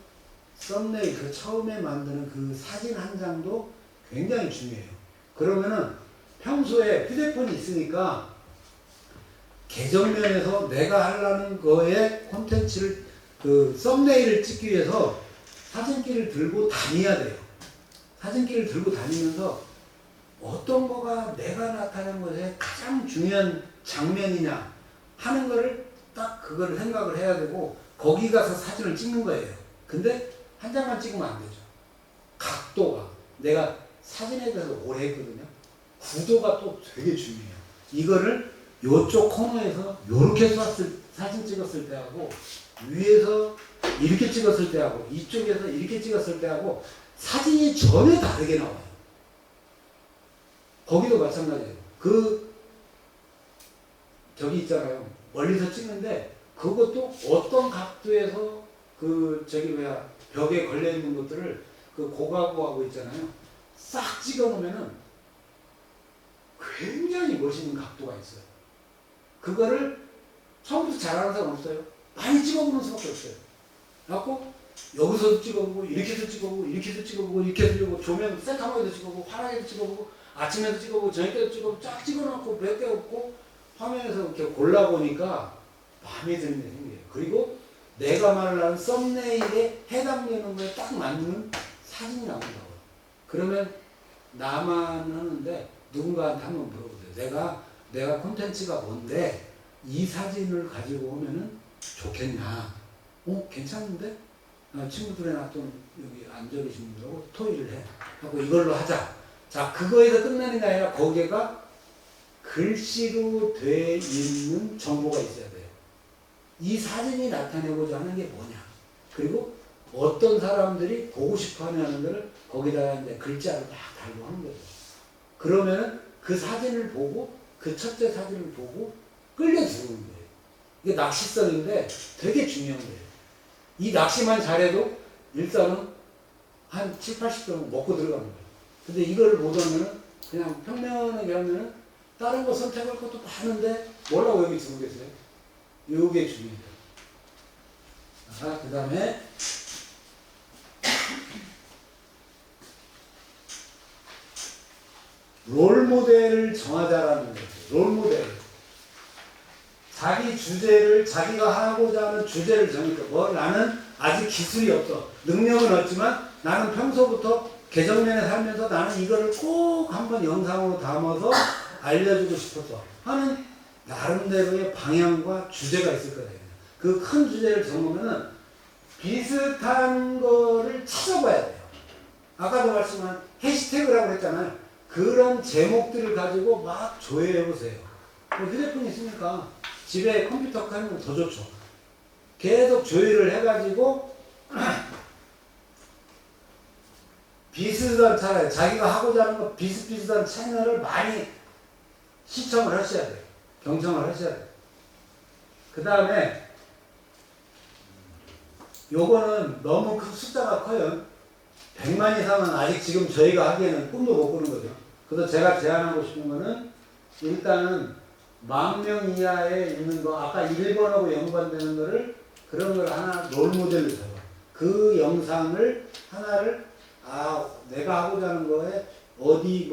썸네일, 그 처음에 만드는 그 사진 한 장도 굉장히 중요해요. 그러면은 평소에 휴대폰이 있으니까 계정면에서 내가 하려는 거에 콘텐츠를, 그 썸네일을 찍기 위해서 사진기를 들고 다녀야 돼요. 사진기를 들고 다니면서 어떤 거가 내가 나타낸 것에 가장 중요한 장면이냐 하는 거를 딱 그걸 생각을 해야 되고 거기 가서 사진을 찍는 거예요. 근데 한 장만 찍으면 안 되죠. 각도가, 내가 사진에 대해서 오래 했거든요. 구도가 또 되게 중요해요. 이거를 요쪽 코너에서 요렇게 사진 찍었을 때하고 위에서 이렇게 찍었을 때하고 이쪽에서 이렇게 찍었을 때하고 사진이 전혀 다르게 나와요. 거기도 마찬가지예요. 저기 있잖아요. 멀리서 찍는데 그것도 어떤 각도에서 벽에 걸려있는 것들을 그 고가구하고 있잖아요. 싹 찍어 놓으면은 굉장히 멋있는 각도가 있어요. 그거를 처음부터 잘하는 사람 없어요. 많이 찍어보는 수밖에 없어요. 그래갖고 여기서도 찍어보고 이렇게도 찍어보고 이렇게도 찍어보고 이렇게도 찍어보고 조명 새카마에도 찍어보고 환하게도 찍어보고 아침에도 찍어보고 저녁에도 찍어보고 쫙 찍어놓고 몇 개 없고 화면에서 이렇게 골라보니까 마음에 드는 게 생겨요. 그리고 내가 말하는 썸네일에 해당되는 거에 딱 맞는 사진이 나온다고요. 그러면 나만 하는데 누군가한테 한번 물어보세요. 내가 콘텐츠가 뭔데 이 사진을 가지고 오면은 좋겠냐. 괜찮은데? 친구들이 놔둔 여기 앉아 계신 분들하고 토의를 해. 하고 이걸로 하자. 자, 그거에서 끝나는 게 아니라 거기가 글씨로 돼 있는 정보가 있어야 돼요. 이 사진이 나타내고자 하는 게 뭐냐. 그리고 어떤 사람들이 보고 싶어 하는 것을 거기다가 이제 글자를 딱 달고 하는 거죠. 그러면 그 사진을 보고, 그 첫째 사진을 보고 끌려들어오는 거예요. 이게 낚시성인데 되게 중요한 거예요. 이 낚시만 잘해도 일단은 한 70, 80점은 먹고 들어가는 거예요. 근데 이거를 못하면 그냥 평면하게 하면은 다른 거 선택할 것도 많은데 뭐라고 여기 주고 계세요? 요게 중요해요. 그 다음에 롤 모델을 정하자라는 거예요. 롤 모델. 자기 주제를 자기가 하고자 하는 주제를 정했고 나는 아직 기술이 없어. 능력은 없지만 나는 평소부터 개정면에 살면서 나는 이거를 꼭 한번 영상으로 담아서 알려주고 싶었어 하는 나름대로의 방향과 주제가 있을 거예요. 그 큰 주제를 정하면은 비슷한 거를 찾아봐야 돼요. 아까도 말씀한 해시태그라고 했잖아요. 그런 제목들을 가지고 막 조회해 보세요. 휴대폰이 있으니까 집에 컴퓨터 하면 더 좋죠. 계속 조회를 해가지고 비슷한 차라리 자기가 하고자 하는 거 비슷비슷한 채널을 많이 시청을 하셔야 돼요. 경청을 하셔야 돼요. 그 다음에 요거는 너무 숫자가 커요. 100만 이상은 아직 지금 저희가 하기에는 꿈도 못 꾸는 거죠. 그래서 제가 제안하고 싶은 거는 일단은 10,000명 이하에 있는 거 아까 1번하고 연관되는 거를 그런 걸 하나 롤모델로 잡아. 그 영상을 하나를 내가 하고자 하는 거에 어디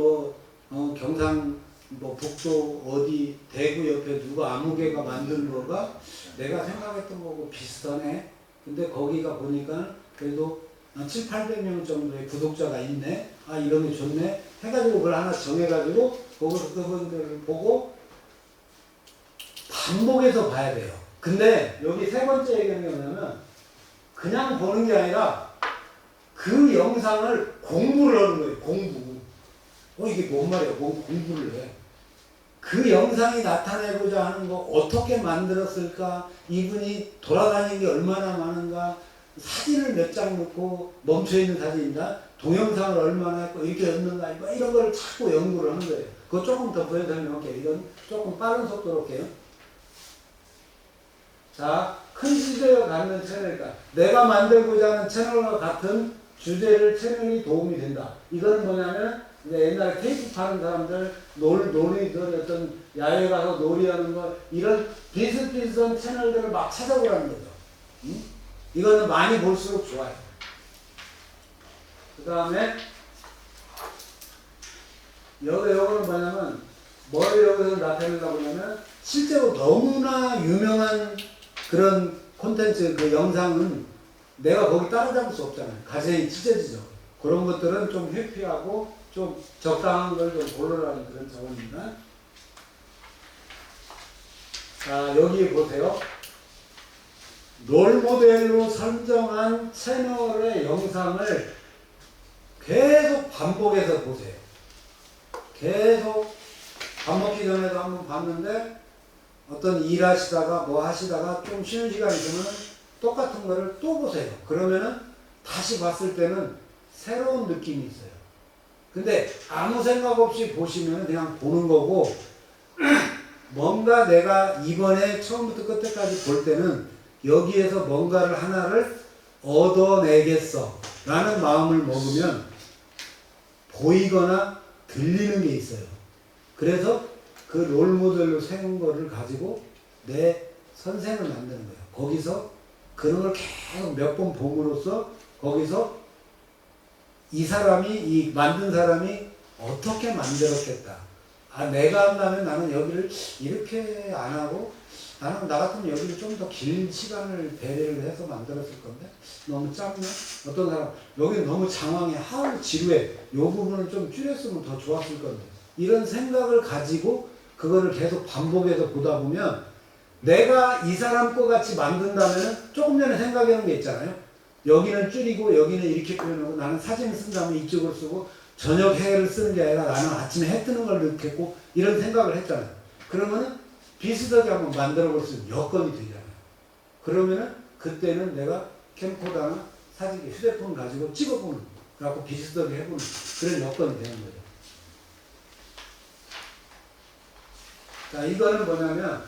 경상 북도 어디 대구 옆에 누가 아무개가 만든 거가 내가 생각했던 거고 비슷하네. 근데 거기가 보니까 그래도 한 700~800명 정도의 구독자가 있네. 이런 게 좋네. 해가지고 그걸 하나 정해가지고 거기서 그분들을 보고 반복해서 봐야 돼요. 근데 여기 세 번째 얘기하는 게 뭐냐면 그냥 보는 게 아니라 그 영상을 공부를 하는 거예요. 공부. 이게 뭔 말이야. 공부를 해. 그 영상이 나타내고자 하는 거 어떻게 만들었을까? 이분이 돌아다니는 게 얼마나 많은가? 사진을 몇 장 넣고 멈춰있는 사진이다. 동영상을 얼마나 했고 이렇게 넣는가? 이런 걸 자꾸 연구를 하는 거예요. 그거 조금 더 보여드릴게요. 이건 조금 빠른 속도로 할게요. 자, 큰 주제와 같은 채널이다. 내가 만들고자 하는 채널과 같은 주제를 채널이 도움이 된다. 이건 뭐냐면 옛날에 케이크 파는 사람들 놀이들 어떤 야외 가서 놀이하는 거 이런 비슷비슷한 채널들을 막 찾아보라는 거죠. 이거는 많이 볼수록 좋아요. 그 다음에 요거는 뭐냐면 뭘 여기서 나타내려고 하냐면 실제로 너무나 유명한 그런 콘텐츠 그 영상은 내가 거기 따라잡을 수 없잖아요. 가정이 찢어지죠. 그런 것들은 좀 회피하고 좀 적당한 걸 좀 고르라는 그런 자원입니다. 자, 여기 보세요. 롤모델로 선정한 채널의 영상을 계속 반복해서 보세요. 계속 밥 먹기 전에도 한번 봤는데 어떤 일하시다가 뭐 하시다가 좀 쉬는 시간이 있으면 똑같은 거를 또 보세요. 그러면은 다시 봤을 때는 새로운 느낌이 있어요. 근데 아무 생각 없이 보시면 그냥 보는 거고 뭔가 내가 이번에 처음부터 끝까지 볼 때는 여기에서 뭔가를 하나를 얻어내겠어 라는 마음을 먹으면 보이거나 들리는 게 있어요. 그래서 그 롤모델로 세운 거를 가지고 내 선생을 만드는 거예요. 거기서 그런 걸 계속 몇 번 봄으로써 거기서 이 사람이 이 만든 사람이 어떻게 만들었겠다. 내가 한다면 나는 여기를 이렇게 안 하고 나는 나 같으면 여기를 좀 더 긴 시간을 배려를 해서 만들었을 건데 너무 짧네. 어떤 사람 여기는 너무 장황해. 지루해. 이 부분을 좀 줄였으면 더 좋았을 건데 이런 생각을 가지고 그거를 계속 반복해서 보다 보면 내가 이 사람 거 같이 만든다면 조금 전에 생각해놓은 게 있잖아요. 여기는 줄이고 여기는 이렇게 표현하고 나는 사진을 쓴다면 이쪽으로 쓰고 저녁 해를 쓰는 게 아니라 나는 아침에 해 뜨는 걸 넣겠고 이런 생각을 했잖아요. 그러면은 비슷하게 한번 만들어 볼 수 있는 여건이 되잖아요. 그러면은 그때는 내가 캠코더나 사진 휴대폰 가지고 찍어보는 그래갖고 비슷하게 해보는 그런 여건이 되는 거죠. 자, 이거는 뭐냐면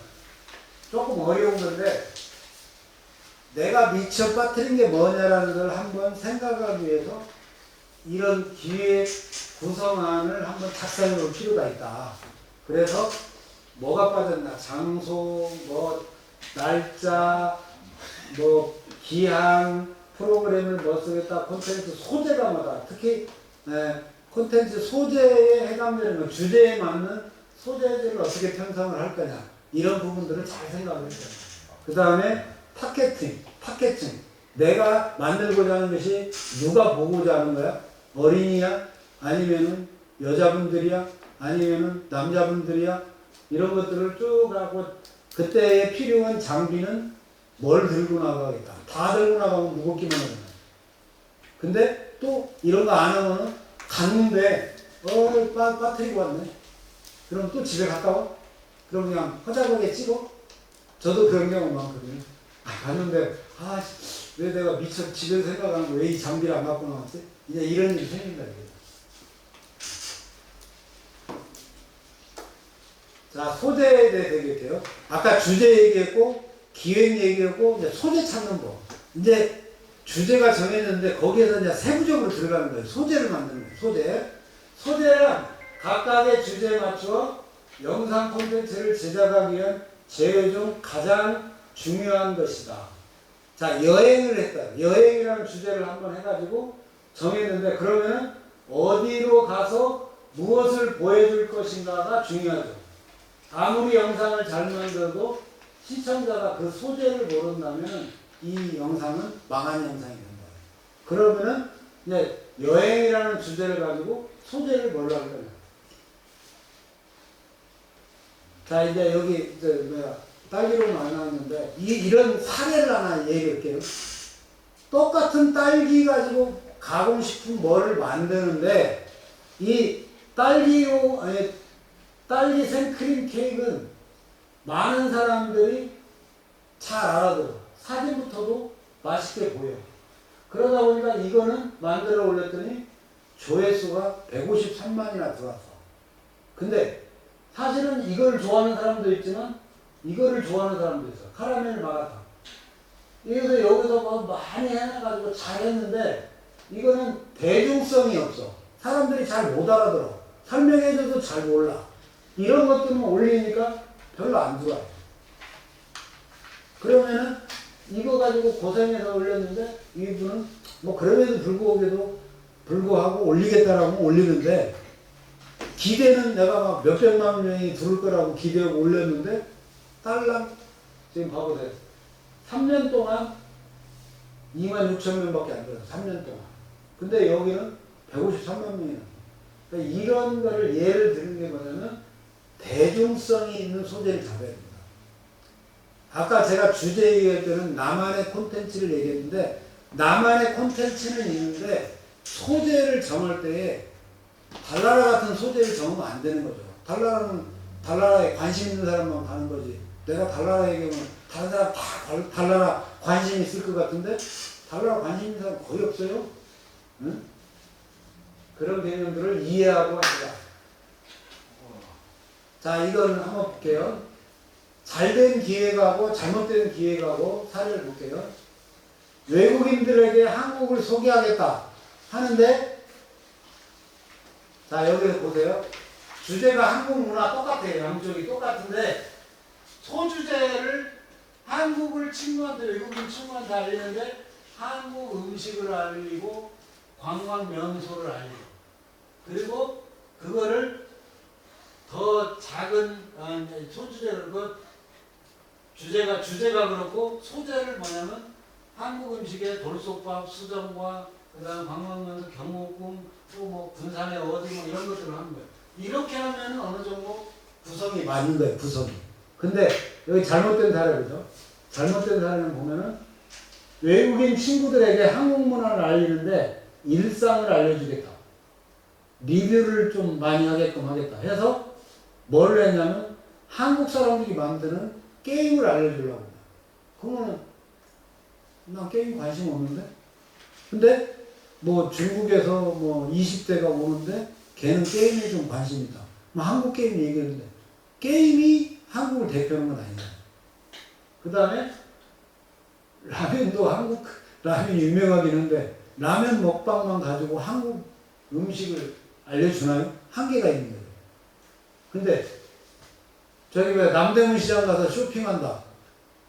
조금 어려운 건데 내가 미처 빠뜨린 게 뭐냐라는 걸 한번 생각하기 위해서 이런 기획 구성안을 한번 작성해 볼 필요가 있다. 그래서 뭐가 빠졌나? 장소, 뭐 날짜, 뭐 기한, 프로그램을 뭐 쓰겠다, 콘텐츠 소재가 뭐다. 특히 콘텐츠 소재에 해당되는 거, 주제에 맞는 소재들을 어떻게 편성을 할 거냐. 이런 부분들을 잘 생각을 했어요. 그 다음에 파케팅. 내가 만들고자 하는 것이 누가 보고자 하는 거야? 어린이야? 아니면은 여자분들이야? 아니면은 남자분들이야? 이런 것들을 쭉 하고 그때에 필요한 장비는 뭘 들고 나가겠다. 다 들고 나가면 무겁기만 하잖아. 근데 또 이런 거 안 하면은 갔는데 빠뜨리고 왔네. 그럼 또 집에 갔다 와? 그럼 그냥 허자하게 찍어? 저도 그런 경우 많거든요. 갔는데 왜 내가 미처 집에서 생각하는 거 왜 이 장비를 안 갖고 나왔지? 이제 이런 일이 생긴다 이게. 자, 소재에 대해서 얘기할게요. 아까 주제 얘기했고 기획 얘기했고 이제 소재 찾는 거. 이제 주제가 정했는데 거기에서 이제 세부적으로 들어가는 거예요. 소재를 만드는 거예요. 소재는 각각의 주제에 맞추어 영상 콘텐츠를 제작하기 위한 제휴 중 가장 중요한 것이다. 자, 여행을 했다. 여행이라는 주제를 한번 해가지고 정했는데 그러면은 어디로 가서 무엇을 보여줄 것인가가 중요하죠. 아무리 영상을 잘 만들어도 시청자가 그 소재를 모른다면 이 영상은 망한 영상이 된다. 그러면은 이제 여행이라는 주제를 가지고 소재를 뭘로 할 거냐. 자, 이제 여기 딸기로 많이 나왔는데 이런 사례를 하나 얘기할게요. 똑같은 딸기 가지고 가공식품 뭐를 만드는데 이 딸기 생크림 케이크는 많은 사람들이 잘 알아들어. 사진부터도 맛있게 보여. 그러다 보니까 이거는 만들어 올렸더니 조회수가 153만이나 들어왔어. 근데 사실은 이걸 좋아하는 사람도 있지만 이거를 좋아하는 사람도 있어. 카라멜 마라탕. 이것도 여기서 뭐 많이 해놔가지고 잘했는데 이거는 대중성이 없어. 사람들이 잘 못 알아들어. 설명해줘도 잘 몰라. 이런 것들만 올리니까 별로 안 좋아요. 그러면은 이거 가지고 고생해서 올렸는데 이분은 뭐 그럼에도 불구하고 올리겠다라고 올리는데 기대는 내가 막 몇백만 명이 들을 거라고 기대하고 올렸는데 딸랑 지금 봐보세요. 3년 동안 26,000명밖에 안 들었어. 3년 동안. 근데 여기는 153만 명이나. 그러니까 이런 거를 예를 드는 게 뭐냐면 대중성이 있는 소재를 잡아야 됩니다. 아까 제가 주제 얘기할 때는 나만의 콘텐츠를 얘기했는데 나만의 콘텐츠는 있는데 소재를 정할 때에 달나라 같은 소재를 정하면 안 되는 거죠. 달나라에 관심 있는 사람만 가는 거지. 내가 달나라 얘기하면 다른 사람 다 달나라 관심 있을 것 같은데 달나라 관심 있는 사람 거의 없어요. 응? 그런 개념들을 이해하고 합니다. 자, 이건 한번 볼게요. 잘된 기획하고 잘못된 기획하고 사례를 볼게요. 외국인들에게 한국을 소개하겠다 하는데 자, 여기서 보세요. 주제가 한국 문화 똑같아요. 양쪽이 똑같은데 소주제를 한국을 친구한테 외국인 친구한테 알리는데 한국 음식을 알리고 관광 명소를 알리고 그리고 그거를 더 작은 소주제를 주제가 그렇고 소재를 뭐냐면 한국 음식의 돌솥밥, 수정과 그다음 관광명소 경복궁 또 뭐 군산의 어디 뭐 이런 것들을 하는 거예요. 이렇게 하면 어느 정도 구성이 맞는 거예요. 구성이. 근데 여기 잘못된 사례죠. 잘못된 사례는 보면은 외국인 친구들에게 한국 문화를 알리는데 일상을 알려주겠다. 리뷰를 좀 많이 하게끔 하겠다 해서 뭘 했냐면 한국 사람들이 만드는 게임을 알려주려고 합니다. 그거는 난 게임 관심 없는데? 근데 뭐 중국에서 뭐 20대가 오는데 걔는 게임에 좀 관심이 있다. 뭐 한국 게임 얘기하는데 게임이 한국을 대표하는 건 아니다. 그 다음에 라면도 한국 라면이 유명하긴 한데 라면 먹방만 가지고 한국 음식을 알려주나요? 한계가 있는 거예요. 근데 저기 왜 남대문 시장 가서 쇼핑한다.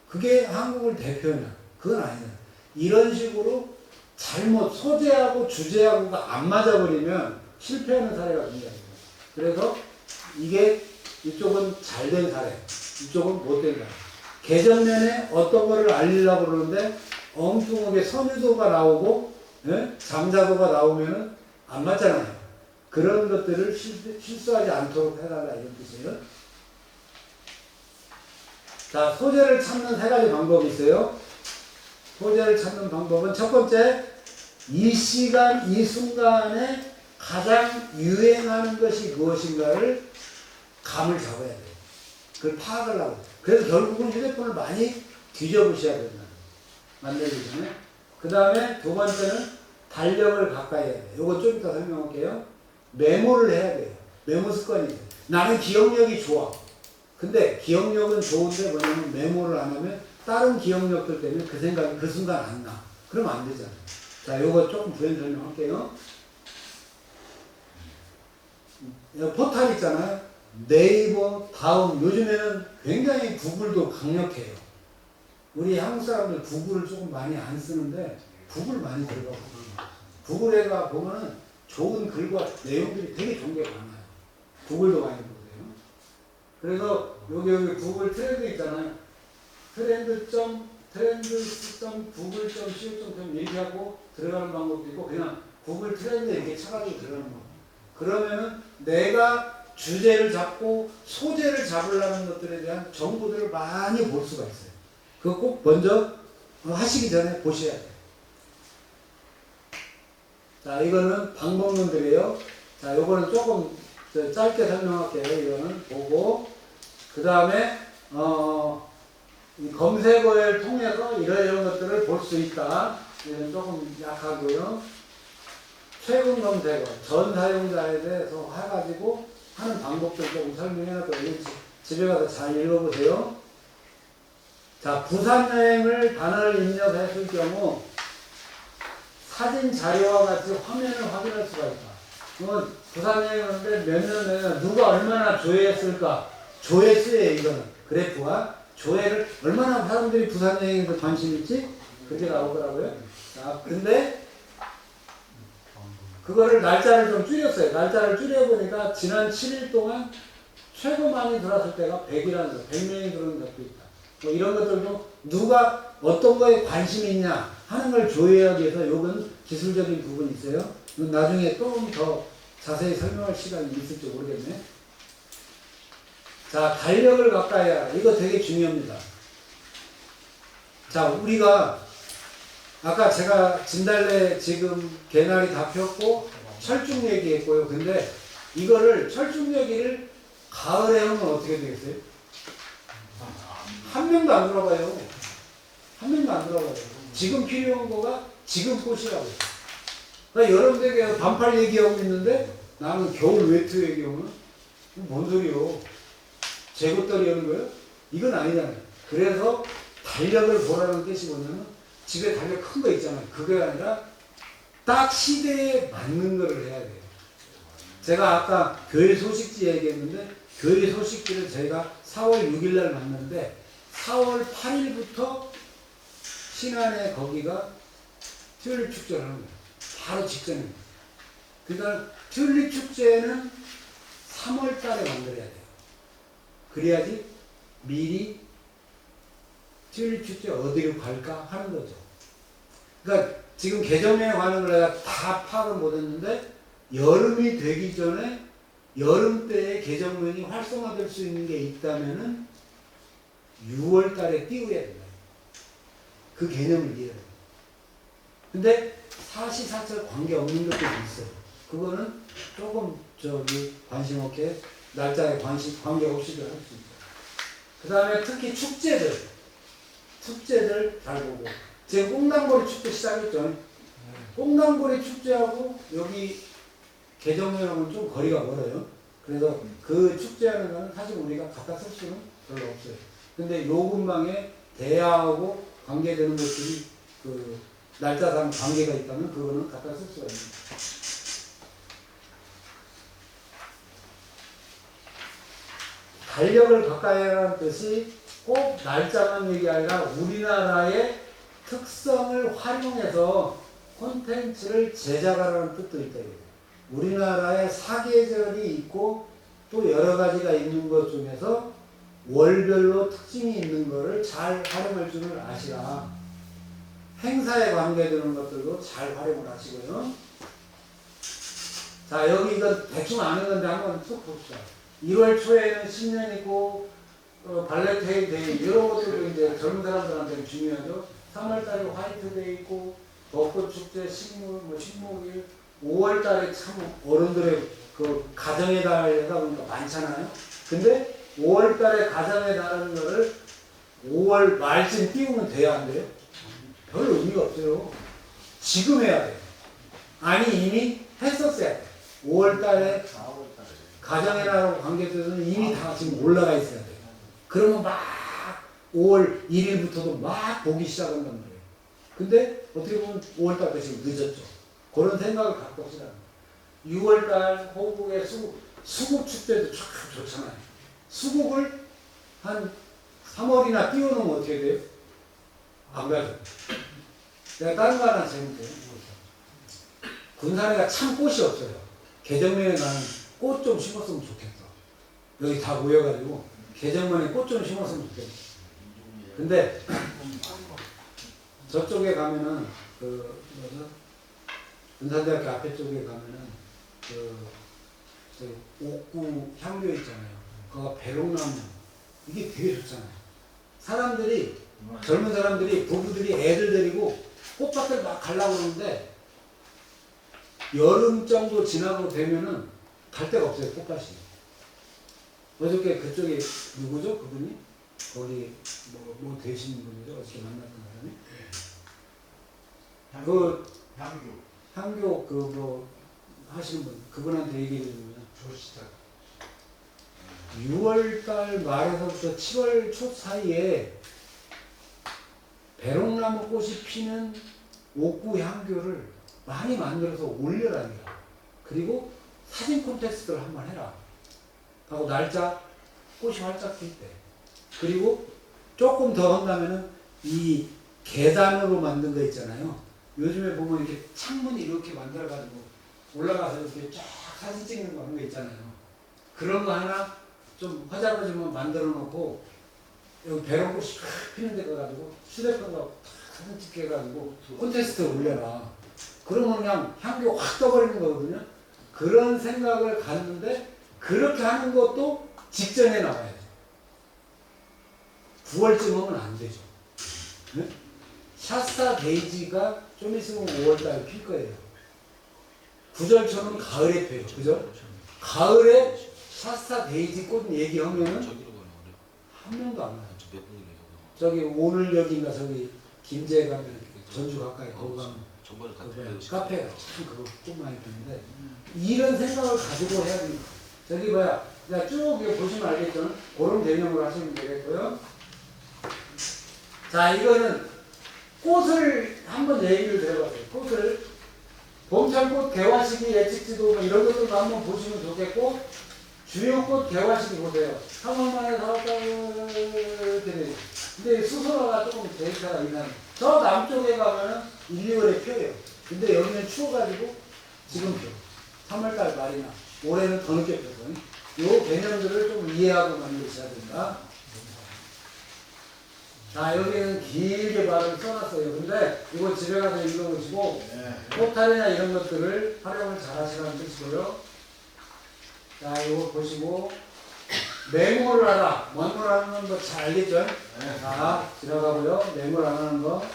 그게 한국을 대표냐? 그건 아니야. 이런 식으로 잘못 소재하고 주제하고가 안 맞아버리면 실패하는 사례가 굉장히 많아요. 그래서 이게 이쪽은 잘된 사례, 이쪽은 못된 사례. 개전면에 어떤 거를 알리려고 그러는데 엉뚱하게 선유도가 나오고 장자도가 나오면은 안 맞잖아요. 그런 것들을 실수하지 않도록 해달라 이런 뜻이에요. 자, 소재를 찾는 세 가지 방법이 있어요. 소재를 찾는 방법은 첫 번째, 이 시간, 이 순간에 가장 유행하는 것이 무엇인가를 감을 잡아야 돼요. 그걸 파악을 하고. 그래서 결국은 휴대폰을 많이 뒤져보셔야 된다. 만들기 전에. 그 다음에 두 번째는 달력을 가까이 해야 돼요. 이거 좀 이따 설명할게요. 메모를 해야 돼요. 메모 습관이 돼요. 나는 기억력이 좋아. 근데 기억력은 좋은데 뭐냐면 메모를 안 하면 다른 기억력들 때문에 그 생각이 그 순간 안 나. 그러면 안 되잖아요. 자, 요거 조금 부연 설명할게요. 포탈 있잖아요. 네이버, 다음, 요즘에는 굉장히 구글도 강력해요. 우리 한국 사람들 구글을 조금 많이 안 쓰는데 구글 많이 들어가고 구글에 가 보면은 좋은 글과 내용들이 되게 좋은 게 많아요. 구글도 많이 보세요. 그래서 여기 구글 트렌드 있잖아요. trends.google.co.com 이렇게 하고 들어가는 방법도 있고 그냥 구글 트렌드 이렇게 쳐가지고 들어가는 방법. 그러면은 내가 주제를 잡고 소재를 잡으려는 것들에 대한 정보들을 많이 볼 수가 있어요. 그거 꼭 먼저 하시기 전에 보셔야 돼요. 자, 이거는 방법론들이에요. 자, 요거는 조금 짧게 설명할게요. 이거는 보고 그 다음에 이 검색어를 통해서 이런 것들을 볼 수 있다. 이건 조금 약하고요. 최근 검색어, 전 사용자에 대해서 해가지고 하는 방법들 조금 설명해놨거든요. 집에 가서 잘 읽어보세요. 자, 부산 여행을 단어를 입력했을 경우 사진 자료와 같이 화면을 확인할 수가 있다. 그건 부산 여행하는데 몇 년 내에 누가 얼마나 조회했을까? 조회수예요, 이거는. 그래프와 조회를 얼마나 사람들이 부산 여행에 관심 있지? 그게 나오더라고요. 자, 근데 그거를 날짜를 좀 줄였어요. 날짜를 줄여보니까 지난 7일 동안 최고 많이 들어왔을 때가 100이라는 거, 100명이 들어온 것도 있다. 뭐 이런 것들 좀 누가 어떤 거에 관심이 있냐 하는 걸 조회하기 위해서 요건 기술적인 부분이 있어요. 나중에 조금 더 자세히 설명할 시간이 있을지 모르겠네. 자, 달력을 가까이 하라. 이거 되게 중요합니다. 자, 우리가 아까 제가 진달래 지금 개나리 다 폈고 철쭉 얘기했고요. 근데 이거를 철쭉 얘기를 가을에 하면 어떻게 되겠어요? 한 명도 안 들어가요. 한 명도 안 들어가요. 지금 필요한 거가 지금 꽃이라고. 나 여름 되게 반팔 얘기하고 있는데 나는 겨울 외투 얘기하면 뭔 소리요? 제것들이 하는 거예요? 이건 아니잖아요. 그래서 달력을 보라는 뜻이 뭐냐면 집에 달력 큰 거 있잖아요. 그게 아니라 딱 시대에 맞는 거를 해야 돼요. 제가 아까 교회 소식지 얘기했는데 교회 소식지를 제가 4월 6일 날 만났는데 4월 8일부터 신안에 거기가 튤립 축제를 하는 거예요. 바로 직전입니다. 그러니까 튤립 축제는 3월 달에 만들어야 돼요. 그래야지 미리 튤립 축제 어디로 갈까 하는 거죠. 그러니까 지금 개정에 관한 걸 내가 다 파악을 못했는데 여름이 되기 전에 여름 때에 개정면이 활성화될 수 있는 게 있다면은 6월 달에 띄워야 된다. 그 개념을 이해해야 돼요. 근데 사시사철 관계없는 것들이 있어요. 그거는 조금 관심 없게 날짜에 관계없이도 할 수 있어요. 그 다음에 특히 축제들 잘 보고 지금 꽁당보리 축제 시작했죠. 꽁당보리 축제하고 여기 개정면하고는 좀 거리가 멀어요. 그래서 그 축제하는 거는 사실 우리가 갖다 쓸 수는 별로 없어요. 근데 요 근방에 대야하고 관계되는 것들이 그 날짜상 관계가 있다면 그거는 갖다 쓸 수가 있습니다. 달력을 가까이 하라는 뜻이 꼭 날짜만 얘기가 아니라 우리나라의 특성을 활용해서 콘텐츠를 제작하라는 뜻도 있다. 우리나라에 사계절이 있고 또 여러 가지가 있는 것 중에서 월별로 특징이 있는 것을 잘 활용할 줄을 아시라. 행사에 관계되는 것들도 잘 활용을 하시고요. 자, 여기 이거 대충 아는 건데 한번 쭉 봅시다. 1월 초에는 신년 있고 발렌타인 데이 이런 것들도 이제 젊은 사람들한테는 중요하죠. 3월 달에 화이트데이 있고 벚꽃 축제, 식목일, 5월 달에 참 어른들의 그 가정의 달이다 보니까 많잖아요. 근데 5월 달에 가정의 달하는 거를 5월 말쯤 띄우면 돼야 안 돼요? 별 의미가 없어요. 지금 해야 돼요. 아니 이미 했었어야 돼요. 5월 달에 가정의 달하고 관계돼서는 이미 다 지금 올라가 있어야 돼요. 그러면 막 5월 1일부터도 막 보기 시작한단 말이에요. 근데 어떻게 보면 5월 달까지 지금 늦었죠. 그런 생각을 갖고 오시라는 거예요. 6월 달 호국의 수국 축제도 참 좋잖아요. 수국을 한 3월이나 띄워놓으면 어떻게 돼요? 안 가죠. 내가 다른 거 하나 재밌대요. 군산에가 참 꽃이 없어요. 계정면에 나는 꽃 좀 심었으면 좋겠어. 여기 다 모여가지고 계정면에 꽃 좀 심었으면 좋겠어. 근데 저쪽에 가면은 군산대학교 앞에 쪽에 가면은 옥구 향교 있잖아요. 그거 배롱나무 이게 되게 좋잖아요. 사람들이 젊은 사람들이 부부들이 애들 데리고 꽃밭을 막 가려고 그러는데 여름 정도 지나고 되면은 갈 데가 없어요. 꽃밭이. 어저께 그쪽에 누구죠? 그분이? 거기 뭐 되시는 분이죠? 어저께 만났던 사람이? 그 향교 그 뭐 하시는 분 그분한테 얘기해 주면 조시다. 6월달 말에서부터 7월 초 사이에 배롱나무 꽃이 피는 옥구 향교를 많이 만들어서 올려라니까. 그리고 사진 콘테스트를 한번 해라. 하고 날짜 꽃이 활짝 필 때. 그리고 조금 더 한다면은 이 계단으로 만든 거 있잖아요. 요즘에 보면 이렇게 창문 이렇게 만들어가지고 올라가서 이렇게 쫙 사진 찍는 거 하는 거 있잖아요. 그런 거 하나 좀 화장을 만들어 놓고 여기 배롱꽃이 쫙 피는 데 가가지고 휴대폰과 사진 찍게 해가지고 콘테스트에 올려라. 그러면 그냥 향기가 확 떠버리는 거거든요. 그런 생각을 갖는데 그렇게 하는 것도 직전에 나와야죠. 9월쯤 하면 안 되죠. 네? 샤스타 데이지가 좀 있으면 5월달에 필 거예요. 구절초는 가을에 펴요. 그죠? 가을에 샤스타 데이지 꽃 얘기하면은 한 명도 안 와요. 저기 오늘 여기인가 저기 김제에 가면 전주 가까이 거기 가면 카페가 참 그거 꼭 많이 피는데 이런 생각을 가지고 해야 됩니다. 저기 뭐야 쭉 보시면 알겠죠? 그런 개념으로 하시면 되겠고요. 자, 이거는 꽃을 한번 얘기를 드려봤어요. 꽃을 봄철꽃 개화시기 예측지도 뭐 이런 것들도 한번 보시면 좋겠고 주요 꽃 개화시기 보세요. 3월 말에 4월달 이렇게 돼요. 근데 수소라가 조금 데이터가 이상해요. 저 남쪽에 가면은 1, 2월에 펴요. 근데 여기는 추워가지고 지금 펴요. 3월달 말이나 올해는 더 늦게 펴요. 요 개념들을 좀 이해하고 만드셔야 된다. 자, 여기는 길게 말을 써놨어요. 근데 이거 집에 가서 읽어보시고 포탈이나 이런 것들을 활용을 잘 하시라는 뜻이고요. 자, 이거 보시고 메모를 하라. 메모를 하는 건 뭐 잘 알겠죠? 자, 지나가고요. 메모를 안 하는 거.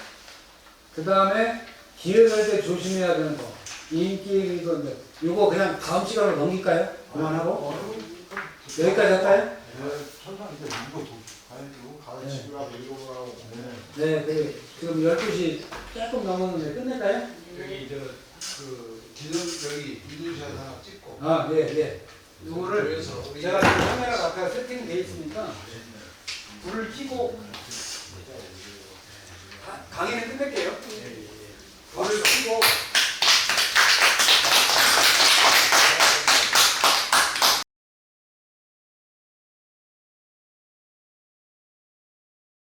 그 다음에 기획할 때 조심해야 되는 거. 인기 이건데 이거 그냥 다음 시간으로 넘길까요? 그만하고 여기까지 할까요? 네, 그래. 지금 12시 조금 넘었는데 끝낼까요? 여기 그 기존 여기 인증샷 하나 찍고. 아, 예, 예. 이거를 그래서 우리 제가 지금 카메라 앞에 세팅돼 있으니까 불을 켜고